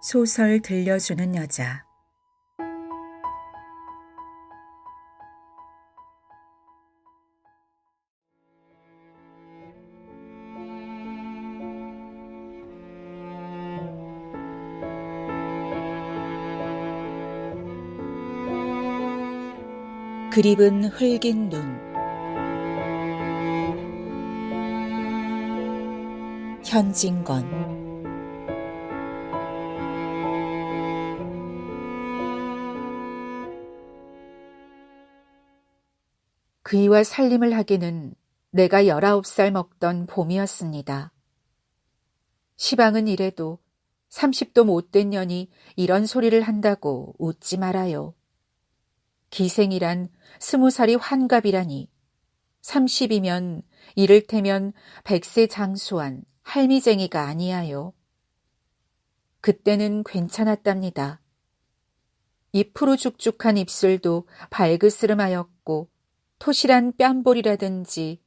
소설 들려주는 여자. 그립은 흘긴 눈. 현진건. 그이와 살림을 하기는 내가 19살 먹던 봄이었습니다. 시방은 이래도 30도 못된 년이 이런 소리를 한다고 웃지 말아요. 기생이란 20살이 환갑이라니 30이면 이를테면 100세 장수한 할미쟁이가 아니야요. 그때는 괜찮았답니다. 이 푸르죽죽한 입술도 발그스름하였고 토실한 뺨볼이라든지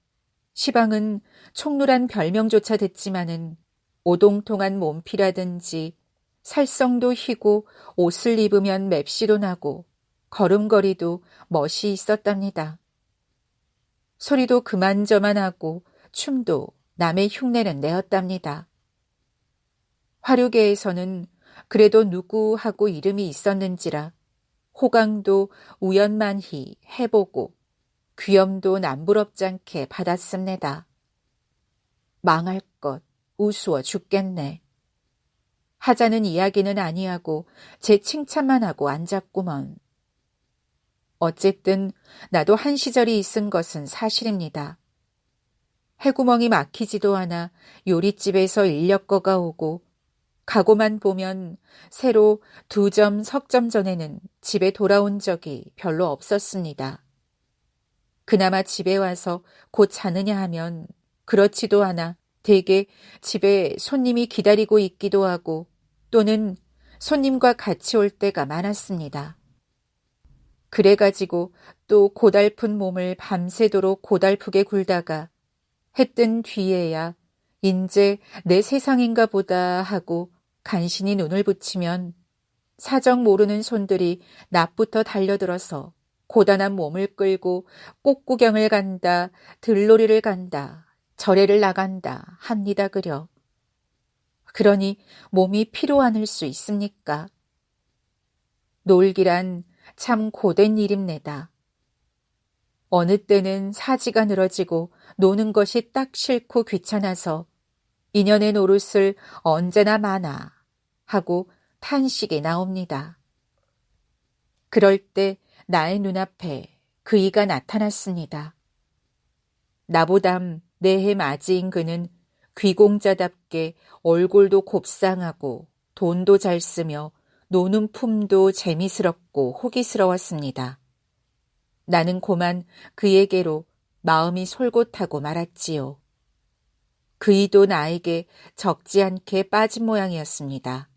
시방은 총누란 별명조차 듣지만은 오동통한 몸피라든지 살성도 희고 옷을 입으면 맵시도 나고 걸음걸이도 멋이 있었답니다. 소리도 그만저만하고 춤도 남의 흉내는 내었답니다. 화류계에서는 그래도 누구하고 이름이 있었는지라 호강도 우연만히 해보고 귀염도 남부럽잖게 받았습니다. 망할 것, 우스워 죽겠네. 하자는 이야기는 아니하고 제 칭찬만 하고 앉았구먼. 어쨌든 나도 한 시절이 있은 것은 사실입니다. 해구멍이 막히지도 않아 요릿집에서 인력거가 오고 가고만 보면 새로 2점 석점 전에는 집에 돌아온 적이 별로 없었습니다. 그나마 집에 와서 곧 자느냐 하면 그렇지도 않아 대개 집에 손님이 기다리고 있기도 하고 또는 손님과 같이 올 때가 많았습니다. 그래가지고 또 고달픈 몸을 밤새도록 고달프게 굴다가 해 뜬 뒤에야 인제 내 세상인가 보다 하고 간신히 눈을 붙이면 사정 모르는 손들이 낮부터 달려들어서 고단한 몸을 끌고 꽃구경을 간다, 들놀이를 간다, 절에를 나간다 합니다 그려. 그러니 몸이 피로 않을 수 있습니까? 놀기란 참 고된 일입니다. 어느 때는 사지가 늘어지고 노는 것이 딱 싫고 귀찮아서 인연의 노릇을 언제나 많아 하고 탄식이 나옵니다. 그럴 때 나의 눈앞에 그이가 나타났습니다. 나보담 4해 맞이인 그는 귀공자답게 얼굴도 곱상하고 돈도 잘 쓰며 노는 품도 재미스럽고 호기스러웠습니다. 나는 고만 그에게로 마음이 솔곳하고 말았지요. 그이도 나에게 적지 않게 빠진 모양이었습니다.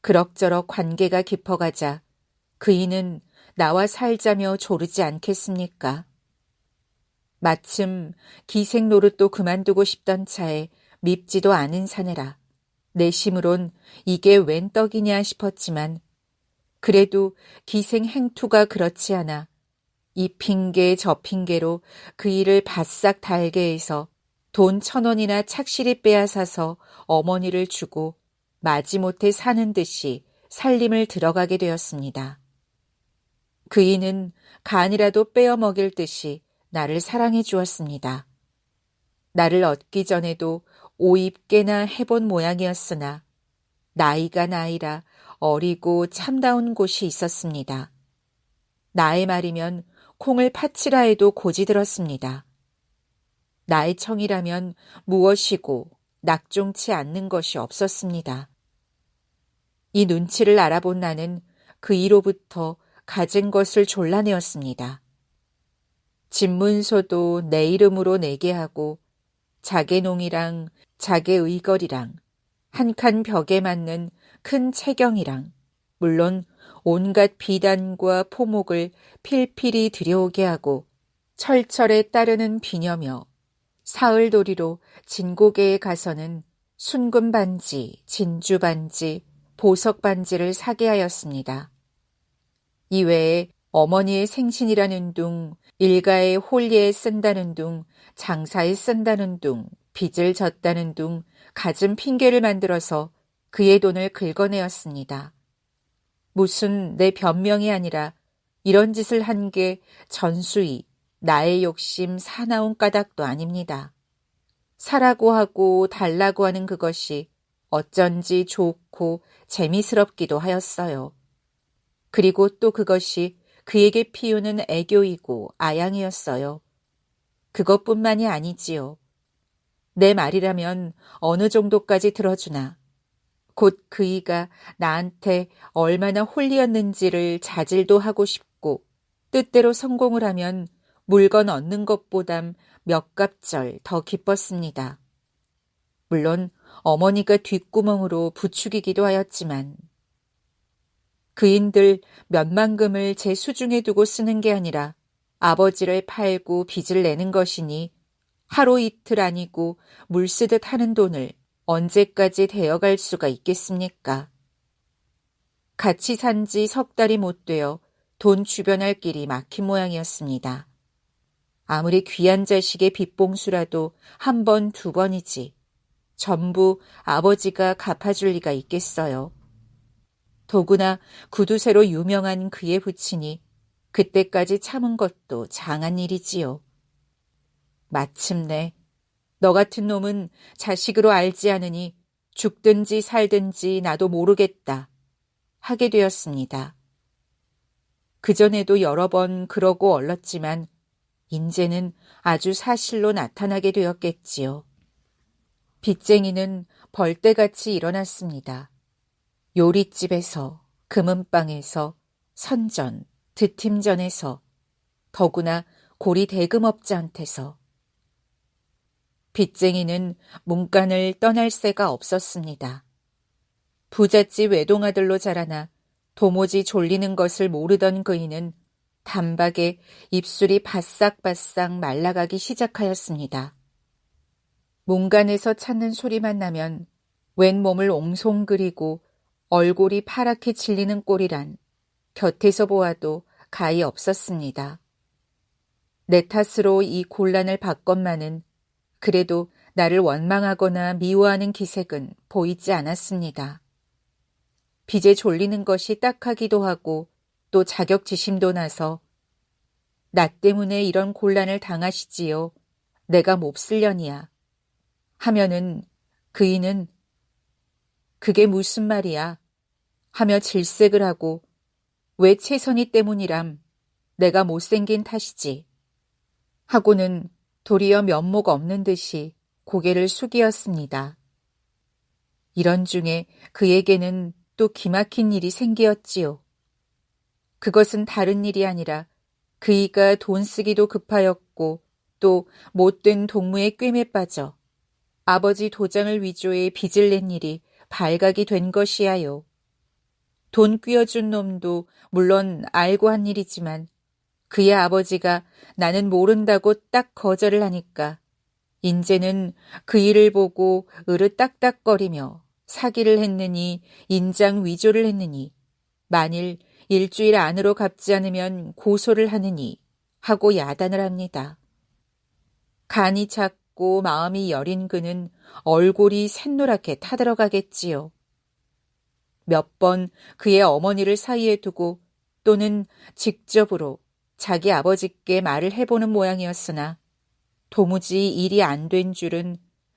그럭저럭 관계가 깊어가자 그이는 나와 살자며 조르지 않겠습니까? 마침 기생 노릇도 그만두고 싶던 차에 밉지도 않은 사내라 내심으론 이게 웬 떡이냐 싶었지만 그래도 기생 행투가 그렇지 않아 이 핑계 저 핑계로 그 일을 바싹 달게 해서 돈 1,000원이나 착실히 빼앗아서 어머니를 주고 마지못해 사는 듯이 살림을 들어가게 되었습니다. 그이는 간이라도 빼어 먹일 듯이 나를 사랑해 주었습니다. 나를 얻기 전에도 오입게나 해본 모양이었으나 나이가 나이라 어리고 참다운 곳이 있었습니다. 나의 말이면 콩을 파치라 해도 고지 들었습니다. 나의 청이라면 무엇이고 낙종치 않는 것이 없었습니다. 이 눈치를 알아본 나는 그이로부터 가진 것을 졸라내었습니다. 집문서도 내 이름으로 내게 하고 자개농이랑 자개의걸이랑 한 칸 벽에 맞는 큰 체경이랑 물론 온갖 비단과 포목을 필필이 들여오게 하고 철철에 따르는 비녀며 사흘도리로 진고개에 가서는 순금 반지, 진주 반지, 보석 반지를 사게 하였습니다. 이외에 어머니의 생신이라는 둥, 일가의 홀리에 쓴다는 둥, 장사에 쓴다는 둥, 빚을 졌다는 둥, 갖은 핑계를 만들어서 그의 돈을 긁어내었습니다. 무슨 내 변명이 아니라 이런 짓을 한 게 전수히 나의 욕심 사나운 까닭도 아닙니다. 사라고 하고 달라고 하는 그것이 어쩐지 좋고 재미스럽기도 하였어요. 그리고 또 그것이 그에게 피우는 애교이고 아양이었어요. 그것뿐만이 아니지요. 내 말이라면 어느 정도까지 들어주나 곧 그이가 나한테 얼마나 홀리였는지를 자질도 하고 싶고 뜻대로 성공을 하면 물건 얻는 것보담 몇 갑절 더 기뻤습니다. 물론 어머니가 뒷구멍으로 부추기기도 하였지만 그인들 몇만금을 제 수중에 두고 쓰는 게 아니라 아버지를 팔고 빚을 내는 것이니 하루 이틀 아니고 물 쓰듯 하는 돈을 언제까지 대어갈 수가 있겠습니까? 같이 산 지 석 달이 못 되어 돈 주변할 길이 막힌 모양이었습니다. 아무리 귀한 자식의 빚봉수라도 한 번, 두 번이지 전부 아버지가 갚아줄 리가 있겠어요. 더구나 구두쇠로 유명한 그의 부친이 그때까지 참은 것도 장한 일이지요. 마침내 너 같은 놈은 자식으로 알지 않으니 죽든지 살든지 나도 모르겠다 하게 되었습니다. 그전에도 여러 번 그러고 얼렀지만 인제는 아주 사실로 나타나게 되었겠지요. 빚쟁이는 벌떼같이 일어났습니다. 요릿집에서, 금은방에서, 선전, 드팀전에서, 더구나 고리 대금업자한테서. 빚쟁이는 문간을 떠날 새가 없었습니다. 부잣집 외동아들로 자라나 도무지 졸리는 것을 모르던 그이는 단박에 입술이 바싹바싹 말라가기 시작하였습니다. 문간에서 찾는 소리만 나면 웬 몸을 옹송그리고 얼굴이 파랗게 질리는 꼴이란 곁에서 보아도 가히 없었습니다. 내 탓으로 이 곤란을 받건만은 그래도 나를 원망하거나 미워하는 기색은 보이지 않았습니다. 빚에 졸리는 것이 딱하기도 하고 또 자격지심도 나서 나 때문에 이런 곤란을 당하시지요. 내가 몹쓸년이야. 하면은 그이는 그게 무슨 말이야 하며 질색을 하고 왜 채선이 때문이람 내가 못생긴 탓이지 하고는 도리어 면목 없는 듯이 고개를 숙이었습니다. 이런 중에 그에게는 또 기막힌 일이 생기었지요. 그것은 다른 일이 아니라 그이가 돈 쓰기도 급하였고 또 못된 동무의 꿰매 빠져 아버지 도장을 위조해 빚을 낸 일이 발각이 된 것이야요. 돈 뀌어준 놈도 물론 알고 한 일이지만 그의 아버지가 나는 모른다고 딱 거절을 하니까 인제는 그 일을 보고 으르딱딱거리며 사기를 했느니 인장 위조를 했느니 만일 일주일 안으로 갚지 않으면 고소를 하느니 하고 야단을 합니다. 간이 작고 마음이 여린 그는 얼굴이 샛노랗게 타들어가겠지요. 몇 번 그의 어머니를 사이에 두고 또는 직접으로 자기 아버지께 말을 해보는 모양이었으나 도무지 일이 안 된 줄은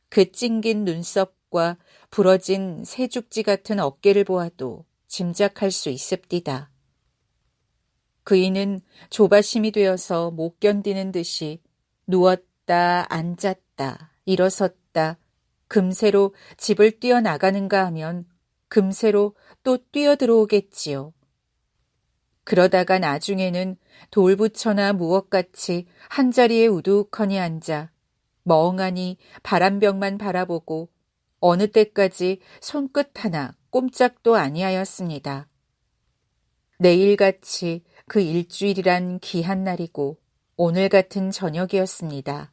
그 찡긴 눈썹과 부러진 새죽지 같은 어깨를 보아도 짐작할 수 있습니다. 그이는 조바심이 되어서 못 견디는 듯이 누웠다 앉았다 일어섰다 금세로 집을 뛰어나가는가 하면 금세로 또 뛰어들어오겠지요. 그러다가 나중에는 돌부처나 무엇같이 한자리에 우두커니 앉아 멍하니 바람벽만 바라보고 어느 때까지 손끝 하나 꼼짝도 아니하였습니다. 내일같이 그 일주일이란 귀한 날이고 오늘 같은 저녁이었습니다.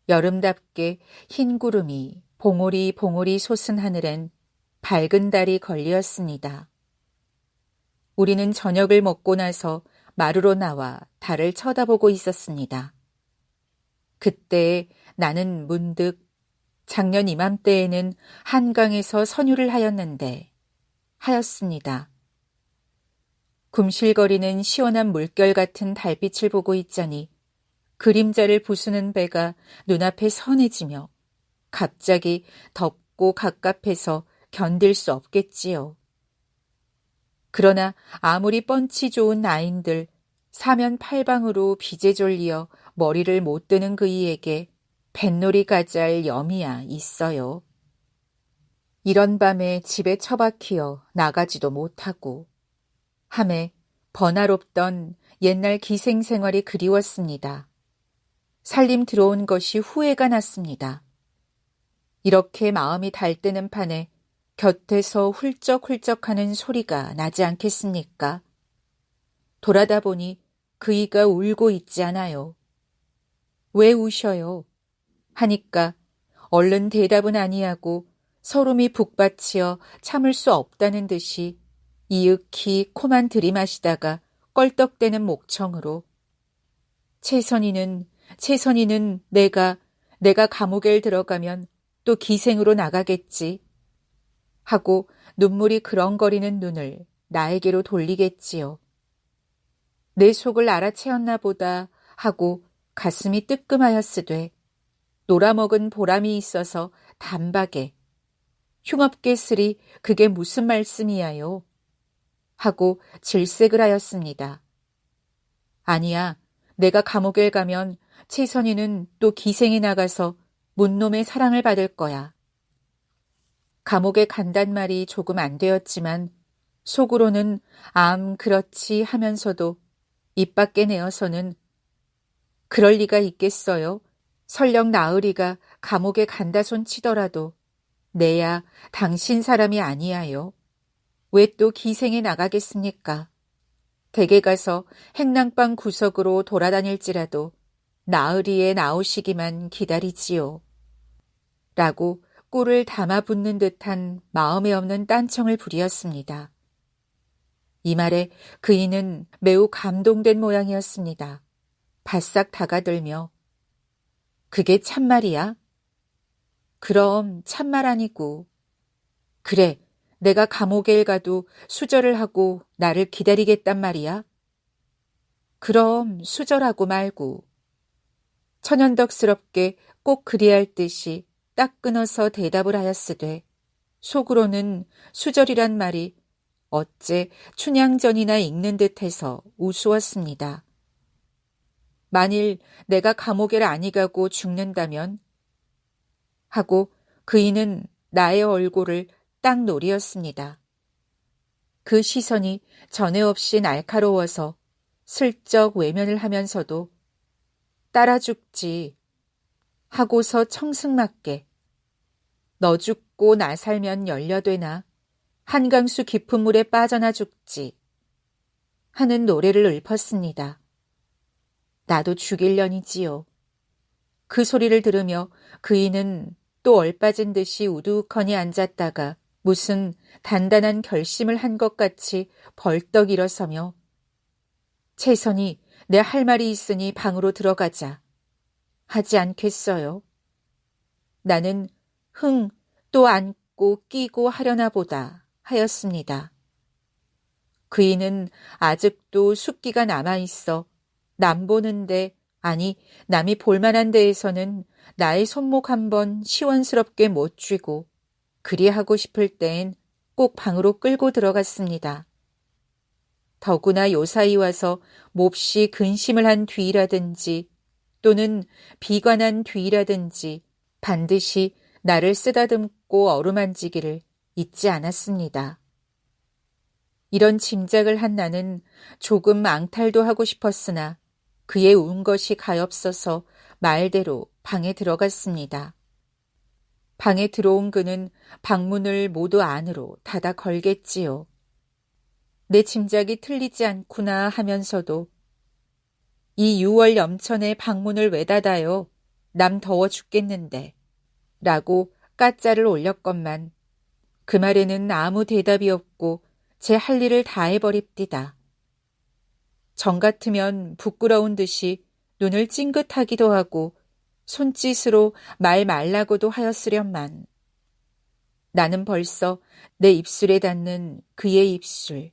여름답게 흰 구름이 봉오리 봉오리 솟은 하늘엔 밝은 달이 걸리었습니다. 우리는 저녁을 먹고 나서 마루로 나와 달을 쳐다보고 있었습니다. 그때 나는 문득 작년 이맘때에는 한강에서 선유를 하였습니다. 굼실거리는 시원한 물결 같은 달빛을 보고 있자니 그림자를 부수는 배가 눈앞에 선해지며 갑자기 덥고 갑갑해서 견딜 수 없겠지요. 그러나 아무리 펀치 좋은 나인들 사면팔방으로 비제 졸리어 머리를 못 드는 그이에게 뱃놀이 가잘 염이야 있어요. 이런 밤에 집에 처박히어 나가지도 못하고 함에 번화롭던 옛날 기생생활이 그리웠습니다. 살림 들어온 것이 후회가 났습니다. 이렇게 마음이 달뜨는 판에 곁에서 훌쩍훌쩍하는 소리가 나지 않겠습니까? 돌아다 보니 그이가 울고 있지 않아요. 왜 우셔요? 하니까 얼른 대답은 아니하고 서름이 북받치어 참을 수 없다는 듯이 이윽히 코만 들이마시다가 껄떡대는 목청으로 채선이는 내가 감옥에 들어가면 또 기생으로 나가겠지 하고 눈물이 그렁거리는 눈을 나에게로 돌리겠지요. 내 속을 알아채었나 보다 하고 가슴이 뜨끔하였으되 놀아먹은 보람이 있어서 단박에 흉업게 쓰리 그게 무슨 말씀이야요 하고 질색을 하였습니다. 아니야, 내가 감옥에 가면 채선이는 또 기생이 나가서 문놈의 사랑을 받을 거야. 감옥에 간단 말이 조금 안 되었지만 속으로는 그렇지 하면서도 입 밖에 내어서는 그럴 리가 있겠어요. 설령 나으리가 감옥에 간다 손 치더라도 내야 당신 사람이 아니야요. 왜 또 기생에 나가겠습니까? 댁에 가서 행랑방 구석으로 돌아다닐지라도 나으리에 나오시기만 기다리지요. 라고 꿀을 담아 붓는 듯한 마음에 없는 딴청을 부리었습니다. 이 말에 그이는 매우 감동된 모양이었습니다. 바싹 다가들며 그게 참말이야? 그럼 참말 아니고. 그래, 내가 감옥에 가도 수절을 하고 나를 기다리겠단 말이야? 그럼 수절하고 말고. 천연덕스럽게 꼭 그리할 듯이 딱 끊어서 대답을 하였으되 속으로는 수절이란 말이 어째 춘향전이나 읽는 듯해서 우스웠습니다. 만일 내가 감옥에를 아니 가고 죽는다면 하고 그이는 나의 얼굴을 딱 노리었습니다. 그 시선이 전에 없이 날카로워서 슬쩍 외면을 하면서도 따라 죽지 하고서 청승맞게 너 죽고 나 살면 열려되나 한강수 깊은 물에 빠져나 죽지 하는 노래를 읊었습니다. 나도 죽일년이지요. 그 소리를 들으며 그이는 또 얼빠진 듯이 우두커니 앉았다가 무슨 단단한 결심을 한 것 같이 벌떡 일어서며 채선이 내 할 말이 있으니 방으로 들어가자. 하지 않겠어요? 나는 또 안고 끼고 하려나 보다 하였습니다. 그이는 아직도 숫기가 남아있어 남 보는데 아니 남이 볼만한 데에서는 나의 손목 한번 시원스럽게 못 쥐고 그리하고 싶을 땐 꼭 방으로 끌고 들어갔습니다. 더구나 요사이 와서 몹시 근심을 한 뒤라든지 또는 비관한 뒤라든지 반드시 나를 쓰다듬고 어루만지기를 잊지 않았습니다. 이런 짐작을 한 나는 조금 앙탈도 하고 싶었으나 그의 운 것이 가엾어서 말대로 방에 들어갔습니다. 방에 들어온 그는 방문을 모두 안으로 닫아 걸겠지요. 내 짐작이 틀리지 않구나 하면서도 이 6월 염천에 방문을 왜 닫아요? 남 더워 죽겠는데 라고 까짜를 올렸건만 그 말에는 아무 대답이 없고 제 할 일을 다 해버립디다. 정 같으면 부끄러운 듯이 눈을 찡긋하기도 하고 손짓으로 말 말라고도 하였으련만 나는 벌써 내 입술에 닿는 그의 입술,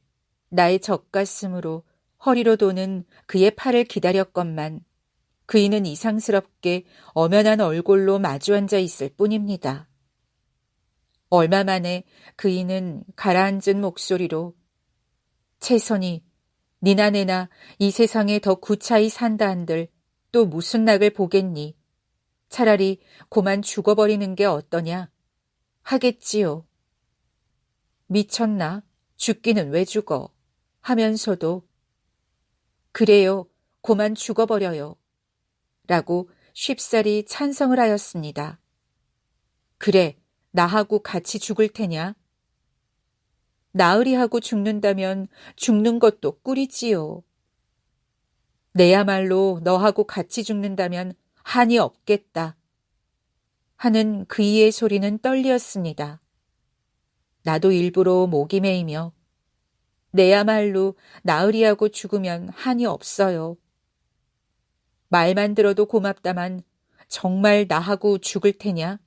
나의 젖가슴으로 허리로 도는 그의 팔을 기다렸건만 그이는 이상스럽게 엄연한 얼굴로 마주 앉아 있을 뿐입니다. 얼마 만에 그이는 가라앉은 목소리로 채선이 니나 내나 이 세상에 더 구차히 산다 한들 또 무슨 낙을 보겠니? 차라리 고만 죽어버리는 게 어떠냐? 하겠지요. 미쳤나? 죽기는 왜 죽어? 하면서도 그래요. 고만 죽어버려요. 라고 쉽사리 찬성을 하였습니다. 그래, 나하고 같이 죽을 테냐? 나으리하고 죽는다면 죽는 것도 꿀이지요. 내야말로 너하고 같이 죽는다면 한이 없겠다. 하는 그이의 소리는 떨리었습니다. 나도 일부러 목이 메이며 내야말로 나으리하고 죽으면 한이 없어요. 말만 들어도 고맙다만 정말 나하고 죽을 테냐?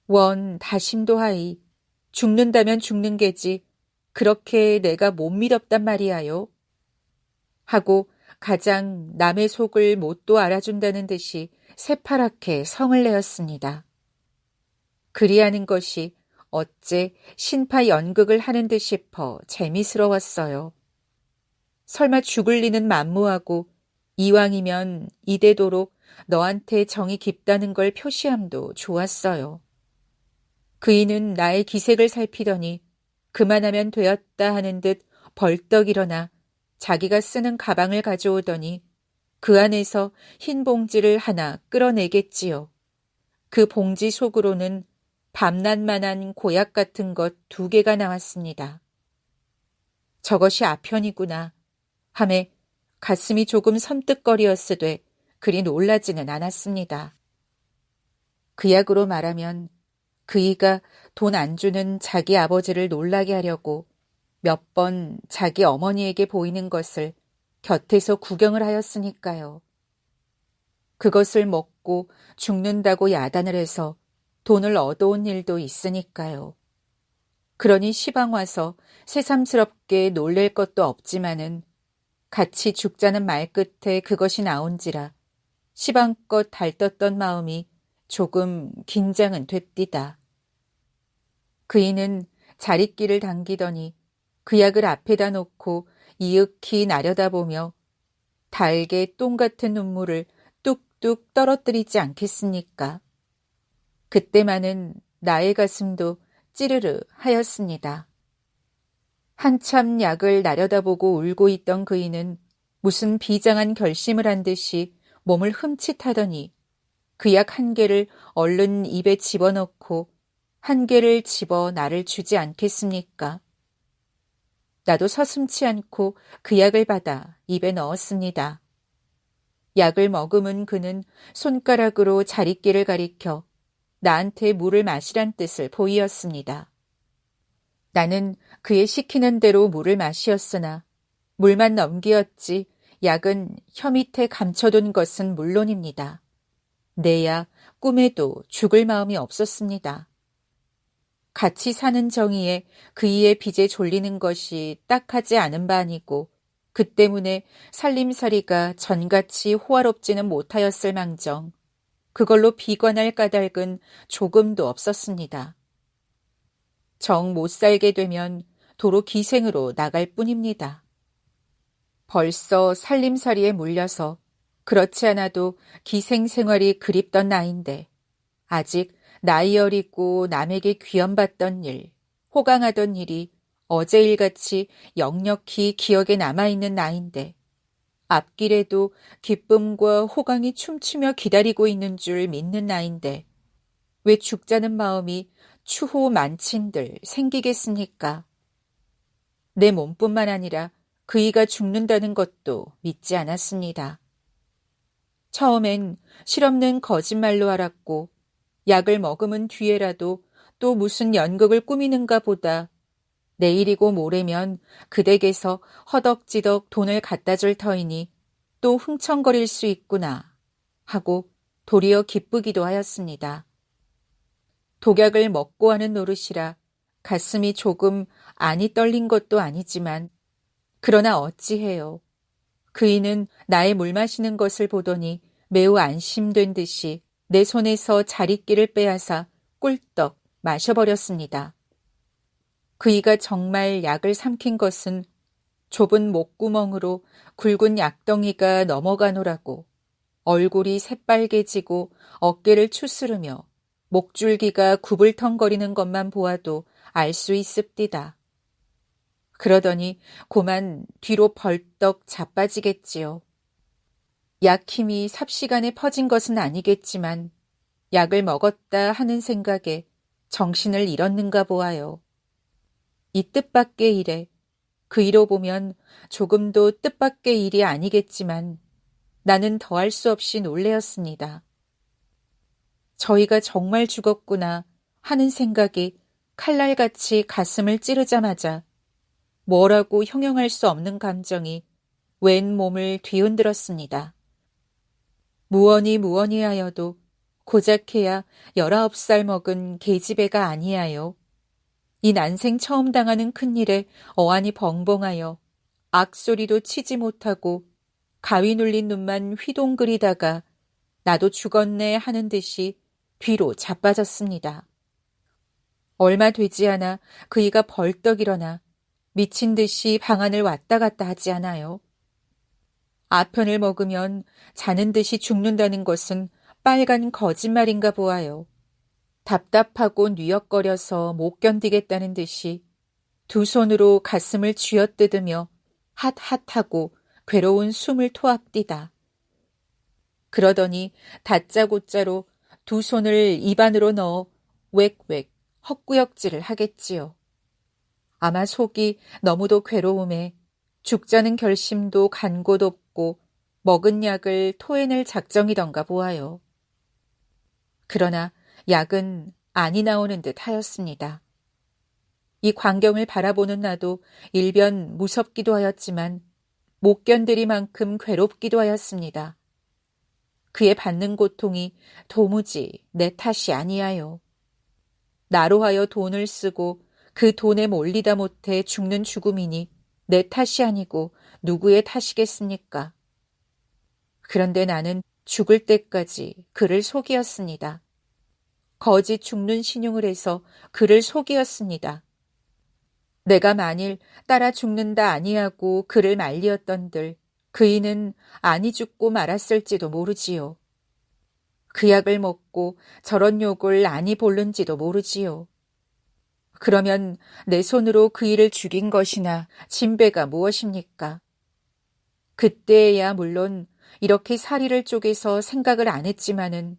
원 다심도 하이. 죽는다면 죽는 게지. 그렇게 내가 못 믿었단 말이야요. 하고 가장 남의 속을 못도 알아준다는 듯이 새파랗게 성을 내었습니다. 그리하는 것이 어째 신파 연극을 하는 듯 싶어 재미스러웠어요. 설마 죽을 리는 만무하고 이왕이면 이대도록 너한테 정이 깊다는 걸 표시함도 좋았어요. 그이는 나의 기색을 살피더니 그만하면 되었다 하는 듯 벌떡 일어나 자기가 쓰는 가방을 가져오더니 그 안에서 흰 봉지를 하나 끌어내겠지요. 그 봉지 속으로는 밤낮만한 고약 같은 것 2개가 나왔습니다. 저것이 아편이구나 하매 가슴이 조금 섬뜩거리었으되 그리 놀라지는 않았습니다. 그 약으로 말하면 그이가 돈 안 주는 자기 아버지를 놀라게 하려고 몇 번 자기 어머니에게 보이는 것을 곁에서 구경을 하였으니까요. 그것을 먹고 죽는다고 야단을 해서 돈을 얻어온 일도 있으니까요. 그러니 시방 와서 새삼스럽게 놀랄 것도 없지만은 같이 죽자는 말 끝에 그것이 나온지라 시방껏 달떴던 마음이 조금 긴장은 됐디다. 그이는 자릿길을 당기더니 그 약을 앞에다 놓고 이윽히 나려다보며 달게 똥 같은 눈물을 뚝뚝 떨어뜨리지 않겠습니까? 그때만은 나의 가슴도 찌르르 하였습니다. 한참 약을 나려다보고 울고 있던 그이는 무슨 비장한 결심을 한 듯이 몸을 흠칫하더니 그 약 1개를 얼른 입에 집어넣고 1개를 집어 나를 주지 않겠습니까? 나도 서슴치 않고 그 약을 받아 입에 넣었습니다. 약을 머금은 그는 손가락으로 자릿길을 가리켜 나한테 물을 마시란 뜻을 보이었습니다. 나는 그의 시키는 대로 물을 마시었으나 물만 넘기었지 약은 혀 밑에 감춰둔 것은 물론입니다. 내야 꿈에도 죽을 마음이 없었습니다. 같이 사는 정의에 그이의 빚에 졸리는 것이 딱하지 않은 바 아니고 그 때문에 살림살이가 전같이 호화롭지는 못하였을 망정 그걸로 비관할 까닭은 조금도 없었습니다. 정 못 살게 되면 도로 기생으로 나갈 뿐입니다. 벌써 살림살이에 물려서 그렇지 않아도 기생 생활이 그립던 나이인데 아직 나이 어리고 남에게 귀염받던 일, 호강하던 일이 어제 일같이 역력히 기억에 남아있는 나이인데 앞길에도 기쁨과 호강이 춤추며 기다리고 있는 줄 믿는 나이인데 왜 죽자는 마음이 추호 만친들 생기겠습니까? 내 몸뿐만 아니라 그이가 죽는다는 것도 믿지 않았습니다. 처음엔 실없는 거짓말로 알았고 약을 머금은 뒤에라도 또 무슨 연극을 꾸미는가 보다. 내일이고 모레면 그 댁에서 허덕지덕 돈을 갖다 줄 터이니 또 흥청거릴 수 있구나 하고 도리어 기쁘기도 하였습니다. 독약을 먹고 하는 노릇이라 가슴이 조금 안이 떨린 것도 아니지만 그러나 어찌해요. 그이는 나의 물 마시는 것을 보더니 매우 안심된 듯이 내 손에서 자릿기를 빼앗아 꿀떡 마셔버렸습니다. 그이가 정말 약을 삼킨 것은 좁은 목구멍으로 굵은 약덩이가 넘어가노라고 얼굴이 새빨개지고 어깨를 추스르며 목줄기가 구불텅거리는 것만 보아도 알 수 있습디다. 그러더니 고만 뒤로 벌떡 자빠지겠지요. 약 힘이 삽시간에 퍼진 것은 아니겠지만 약을 먹었다 하는 생각에 정신을 잃었는가 보아요. 이 뜻밖의 일에 그이로 보면 조금도 뜻밖의 일이 아니겠지만 나는 더할 수 없이 놀래었습니다. 저희가 정말 죽었구나 하는 생각이 칼날같이 가슴을 찌르자마자 뭐라고 형용할 수 없는 감정이 웬 몸을 뒤흔들었습니다. 무언이 하여도 고작해야 19살 먹은 계집애가 아니하여 이 난생 처음 당하는 큰일에 어안이 벙벙하여 악소리도 치지 못하고 가위 눌린 눈만 휘동그리다가 나도 죽었네 하는 듯이 뒤로 자빠졌습니다. 얼마 되지 않아 그이가 벌떡 일어나 미친 듯이 방안을 왔다 갔다 하지 않아요. 아편을 먹으면 자는 듯이 죽는다는 것은 빨간 거짓말인가 보아요. 답답하고 뉘역거려서 못 견디겠다는 듯이 두 손으로 가슴을 쥐어뜯으며 핫핫하고 괴로운 숨을 토합디다. 그러더니 다짜고짜로 두 손을 입안으로 넣어 웩웩 헛구역질을 하겠지요. 아마 속이 너무도 괴로움에 죽자는 결심도 간 곳 없고 먹은 약을 토해낼 작정이던가 보아요. 그러나 약은 안이 나오는 듯 하였습니다. 이 광경을 바라보는 나도 일변 무섭기도 하였지만 못 견디리만큼 괴롭기도 하였습니다. 그의 받는 고통이 도무지 내 탓이 아니하여. 나로 하여 돈을 쓰고 그 돈에 몰리다 못해 죽는 죽음이니 내 탓이 아니고 누구의 탓이겠습니까? 그런데 나는 죽을 때까지 그를 속이었습니다. 거짓 죽는 신용을 해서 그를 속이었습니다. 내가 만일 따라 죽는다 아니하고 그를 말리었던들 그이는 아니 죽고 말았을지도 모르지요. 그 약을 먹고 저런 욕을 아니 볼른지도 모르지요. 그러면 내 손으로 그이를 죽인 것이나 진배가 무엇입니까? 그때야 물론 이렇게 사리를 쪼개서 생각을 안 했지만은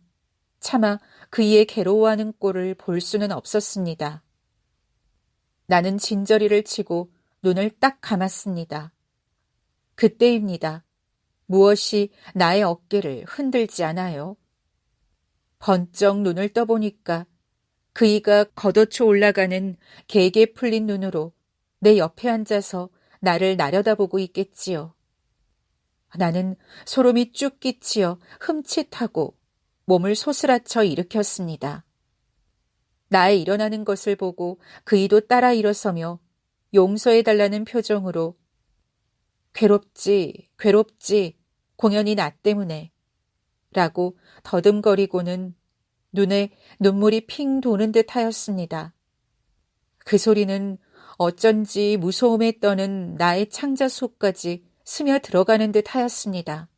차마 그이의 괴로워하는 꼴을 볼 수는 없었습니다. 나는 진저리를 치고 눈을 딱 감았습니다. 그때입니다. 무엇이 나의 어깨를 흔들지 않아요. 번쩍 눈을 떠보니까 그이가 걷어쳐 올라가는 개게 풀린 눈으로 내 옆에 앉아서 나를 나려다보고 있겠지요. 나는 소름이 쭉 끼치어 흠칫하고 몸을 소스라쳐 일으켰습니다. 나의 일어나는 것을 보고 그이도 따라 일어서며 용서해달라는 표정으로 괴롭지, 공연이 나 때문에 라고 더듬거리고는 눈에 눈물이 핑 도는 듯 하였습니다. 그 소리는 어쩐지 무서움에 떠는 나의 창자 속까지 스며 들어가는 듯 하였습니다.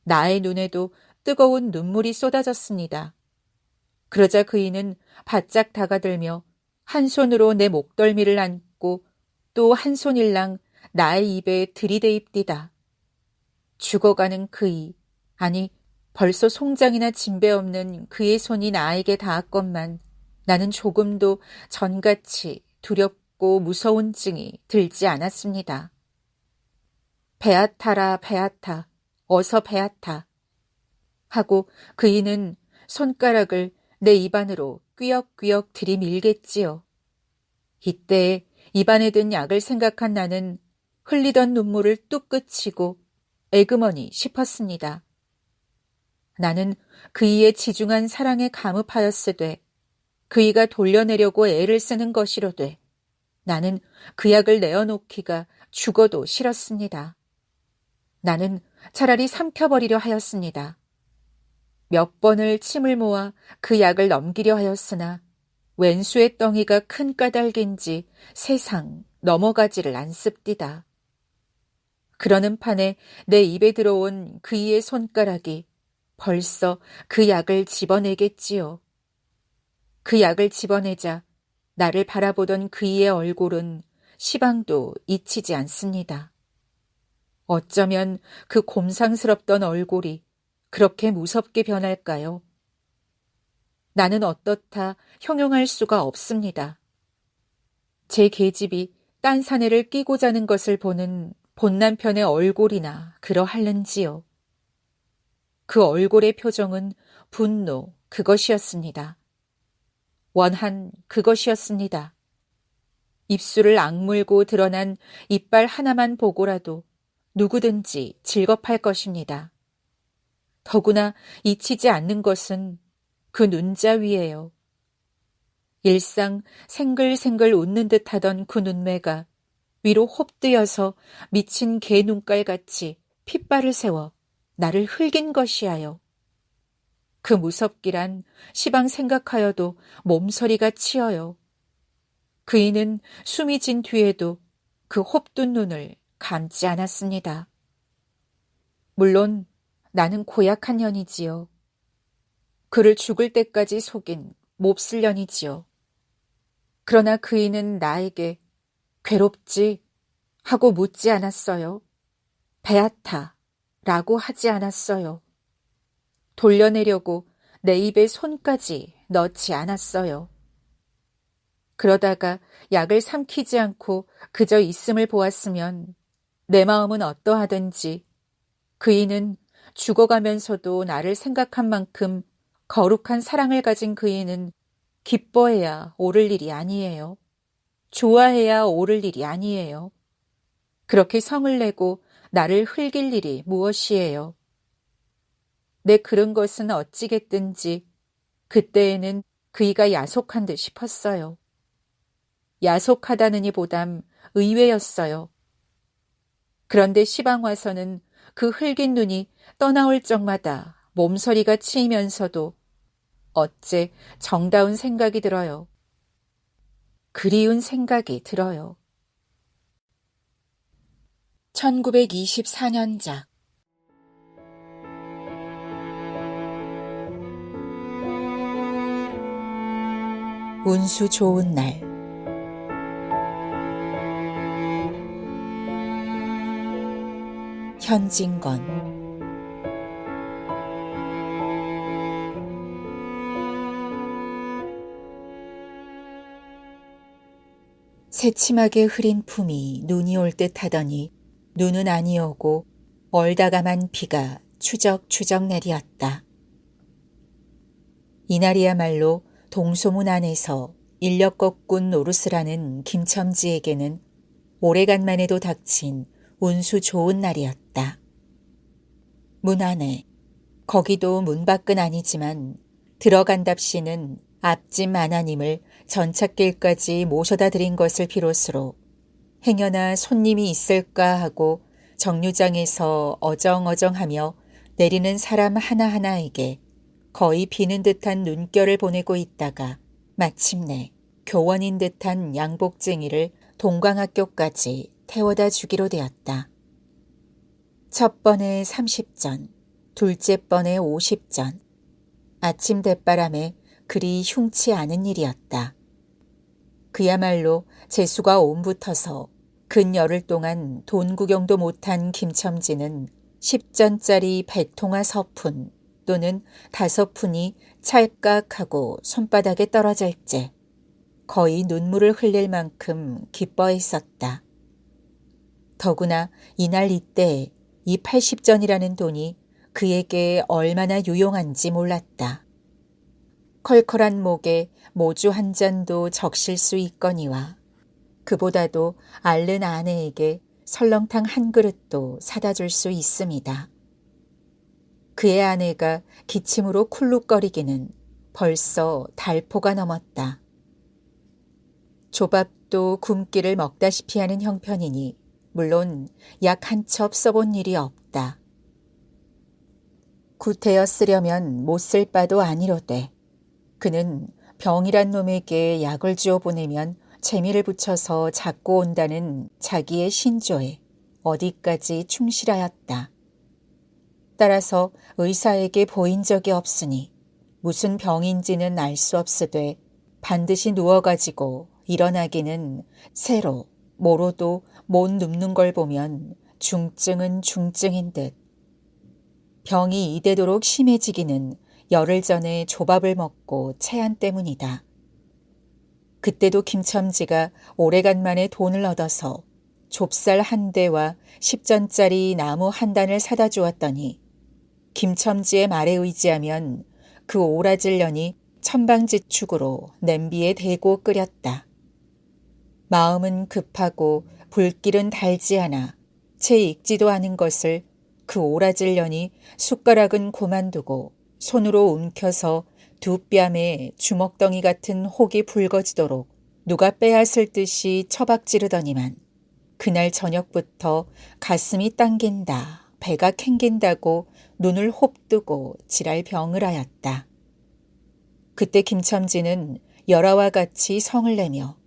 나의 눈에도 뜨거운 눈물이 쏟아졌습니다. 그러자 그이는 바짝 다가들며 한 손으로 내 목덜미를 안고 또 한 손일랑 나의 입에 들이대입디다. 죽어가는 그이, 아니 벌써 송장이나 진배 없는 그의 손이 나에게 닿았건만 나는 조금도 전같이 두렵고 무서운 증이 들지 않았습니다. 베아타라 베아타, 어서 베아타 하고 그이는 손가락을 내 입안으로 꾸역꾸역 들이밀겠지요. 이때 입안에 든 약을 생각한 나는 흘리던 눈물을 뚝 그치고 에그머니 싶었습니다. 나는 그이의 지중한 사랑에 감흡하였으되 그이가 돌려내려고 애를 쓰는 것이로되 나는 그 약을 내어놓기가 죽어도 싫었습니다. 나는 차라리 삼켜버리려 하였습니다. 몇 번을 침을 모아 그 약을 넘기려 하였으나 왼수의 덩이가 큰 까닭인지 세상 넘어가지를 않습디다. 그러는 판에 내 입에 들어온 그이의 손가락이 벌써 그 약을 집어내겠지요. 그 약을 집어내자 나를 바라보던 그이의 얼굴은 시방도 잊히지 않습니다. 어쩌면 그 곰상스럽던 얼굴이 그렇게 무섭게 변할까요? 나는 어떻다 형용할 수가 없습니다. 제 계집이 딴 사내를 끼고 자는 것을 보는 본 남편의 얼굴이나 그러할는지요. 그 얼굴의 표정은 분노 그것이었습니다. 원한 그것이었습니다. 입술을 악물고 드러난 이빨 하나만 보고라도 누구든지 질겁할 것입니다. 더구나 잊히지 않는 것은 그 눈자 위에요. 일상 생글생글 웃는 듯 하던 그 눈매가 위로 홉뜨여서 미친 개 눈깔같이 핏발을 세워 나를 흘긴 것이야요. 그 무섭기란 시방 생각하여도 몸서리가 치여요. 그이는 숨이 진 뒤에도 그 홉뜬 눈을 감지 않았습니다. 물론 나는 고약한 년이지요. 그를 죽을 때까지 속인 몹쓸 년이지요. 그러나 그이는 나에게 괴롭지 하고 묻지 않았어요. 베아타 라고 하지 않았어요. 돌려내려고 내 입에 손까지 넣지 않았어요. 그러다가 약을 삼키지 않고 그저 있음을 보았으면 내 마음은 어떠하든지 그이는 죽어가면서도 나를 생각한 만큼 거룩한 사랑을 가진 그이는 기뻐해야 옳을 일이 아니에요. 좋아해야 옳을 일이 아니에요. 그렇게 성을 내고 나를 흘길 일이 무엇이에요. 내 그런 것은 어찌겠든지 그때에는 그이가 야속한 듯 싶었어요. 야속하다느니 보담 의외였어요. 그런데 시방 와서는 그 흘긴 눈이 떠나올 적마다 몸서리가 치이면서도 어째 정다운 생각이 들어요. 그리운 생각이 들어요. 1924년작 운수 좋은 날 현진건 새침하게 흐린 품이 눈이 올 듯 하더니 눈은 아니오고 얼다감한 비가 추적추적 내리었다. 이날이야말로 동소문 안에서 인력거꾼 노릇을 하는 김첨지에게는 오래간만에도 닥친 운수 좋은 날이었다. 문 안에, 거기도 문 밖은 아니지만 들어간답시는 앞집 마나님을 전찻길까지 모셔다 드린 것을 비롯으로 행여나 손님이 있을까 하고 정류장에서 어정어정하며 내리는 사람 하나하나에게 거의 비는 듯한 눈결을 보내고 있다가 마침내 교원인 듯한 양복쟁이를 동광학교까지 태워다 주기로 되었다. 첫 번에 30전, 둘째 번에 50전. 아침 대바람에 그리 흉치 않은 일이었다. 그야말로 재수가 옴붙어서 근 열흘 동안 돈 구경도 못한 김첨지는 10전짜리 100통화 서푼 또는 5푼이 찰깍하고 손바닥에 떨어질 째 거의 눈물을 흘릴 만큼 기뻐했었다. 더구나 이날 이때에 이 80전이라는 돈이 그에게 얼마나 유용한지 몰랐다. 컬컬한 목에 모주 한 잔도 적실 수 있거니와 그보다도 앓는 아내에게 설렁탕 한 그릇도 사다 줄 수 있습니다. 그의 아내가 기침으로 쿨룩거리기는 벌써 달포가 넘었다. 조밥도 굶기를 먹다시피 하는 형편이니 물론 약 한 첩 써본 일이 없다. 구태여 쓰려면 못 쓸 바도 아니로되 그는 병이란 놈에게 약을 주어 보내면 재미를 붙여서 잡고 온다는 자기의 신조에 어디까지 충실하였다. 따라서 의사에게 보인 적이 없으니 무슨 병인지는 알 수 없으되 반드시 누워가지고 일어나기는 새로 모로도 못 눕는 걸 보면 중증은 중증인 듯. 병이 이대도록 심해지기는 열흘 전에 조밥을 먹고 체한 때문이다. 그때도 김첨지가 오래간만에 돈을 얻어서 좁쌀 한 대와 10전짜리 나무 한 단을 사다 주었더니 김첨지의 말에 의지하면 그 오라질 년이 천방지축으로 냄비에 대고 끓였다. 마음은 급하고 불길은 달지 않아 채 익지도 않은 것을 그 오라질 년이 숟가락은 고만두고 손으로 움켜서 두 뺨에 주먹덩이 같은 혹이 붉어지도록 누가 빼앗을 듯이 처박지르더니만 그날 저녁부터 가슴이 당긴다, 배가 캥긴다고 눈을 홉뜨고 지랄병을 하였다. 그때 김첨지는 열화와 같이 성을 내며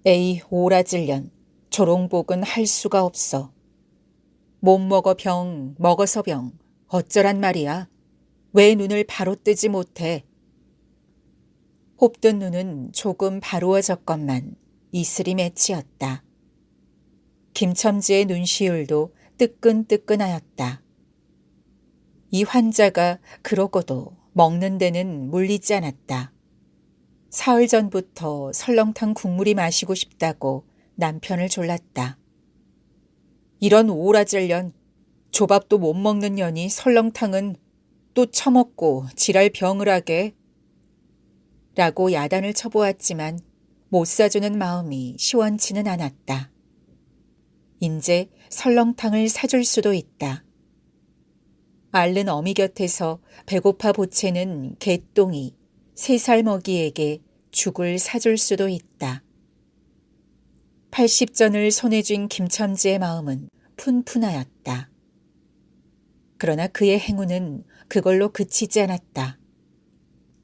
에이 오라질년 조롱복은 할 수가 없어. 못 먹어 병, 먹어서 병, 어쩌란 말이야. 왜 눈을 바로 뜨지 못해. 홉뜬 눈은 조금 바로워졌건만 이슬이 맺히었다. 김첨지의 눈시울도 뜨끈뜨끈하였다. 이 환자가 그러고도 먹는 데는 물리지 않았다. 사흘 전부터 설렁탕 국물이 마시고 싶다고 남편을 졸랐다. 이런 오라질년, 조밥도 못 먹는 년이 설렁탕은 또 처먹고 지랄 병을 하게 라고 야단을 쳐보았지만 못 사주는 마음이 시원치는 않았다. 인제 설렁탕을 사줄 수도 있다. 앓는 어미 곁에서 배고파 보채는 개똥이 3살 먹이에게 죽을 사줄 수도 있다. 80전을 손에 쥔 김첨지의 마음은 푼푼하였다. 그러나 그의 행운은 그걸로 그치지 않았다.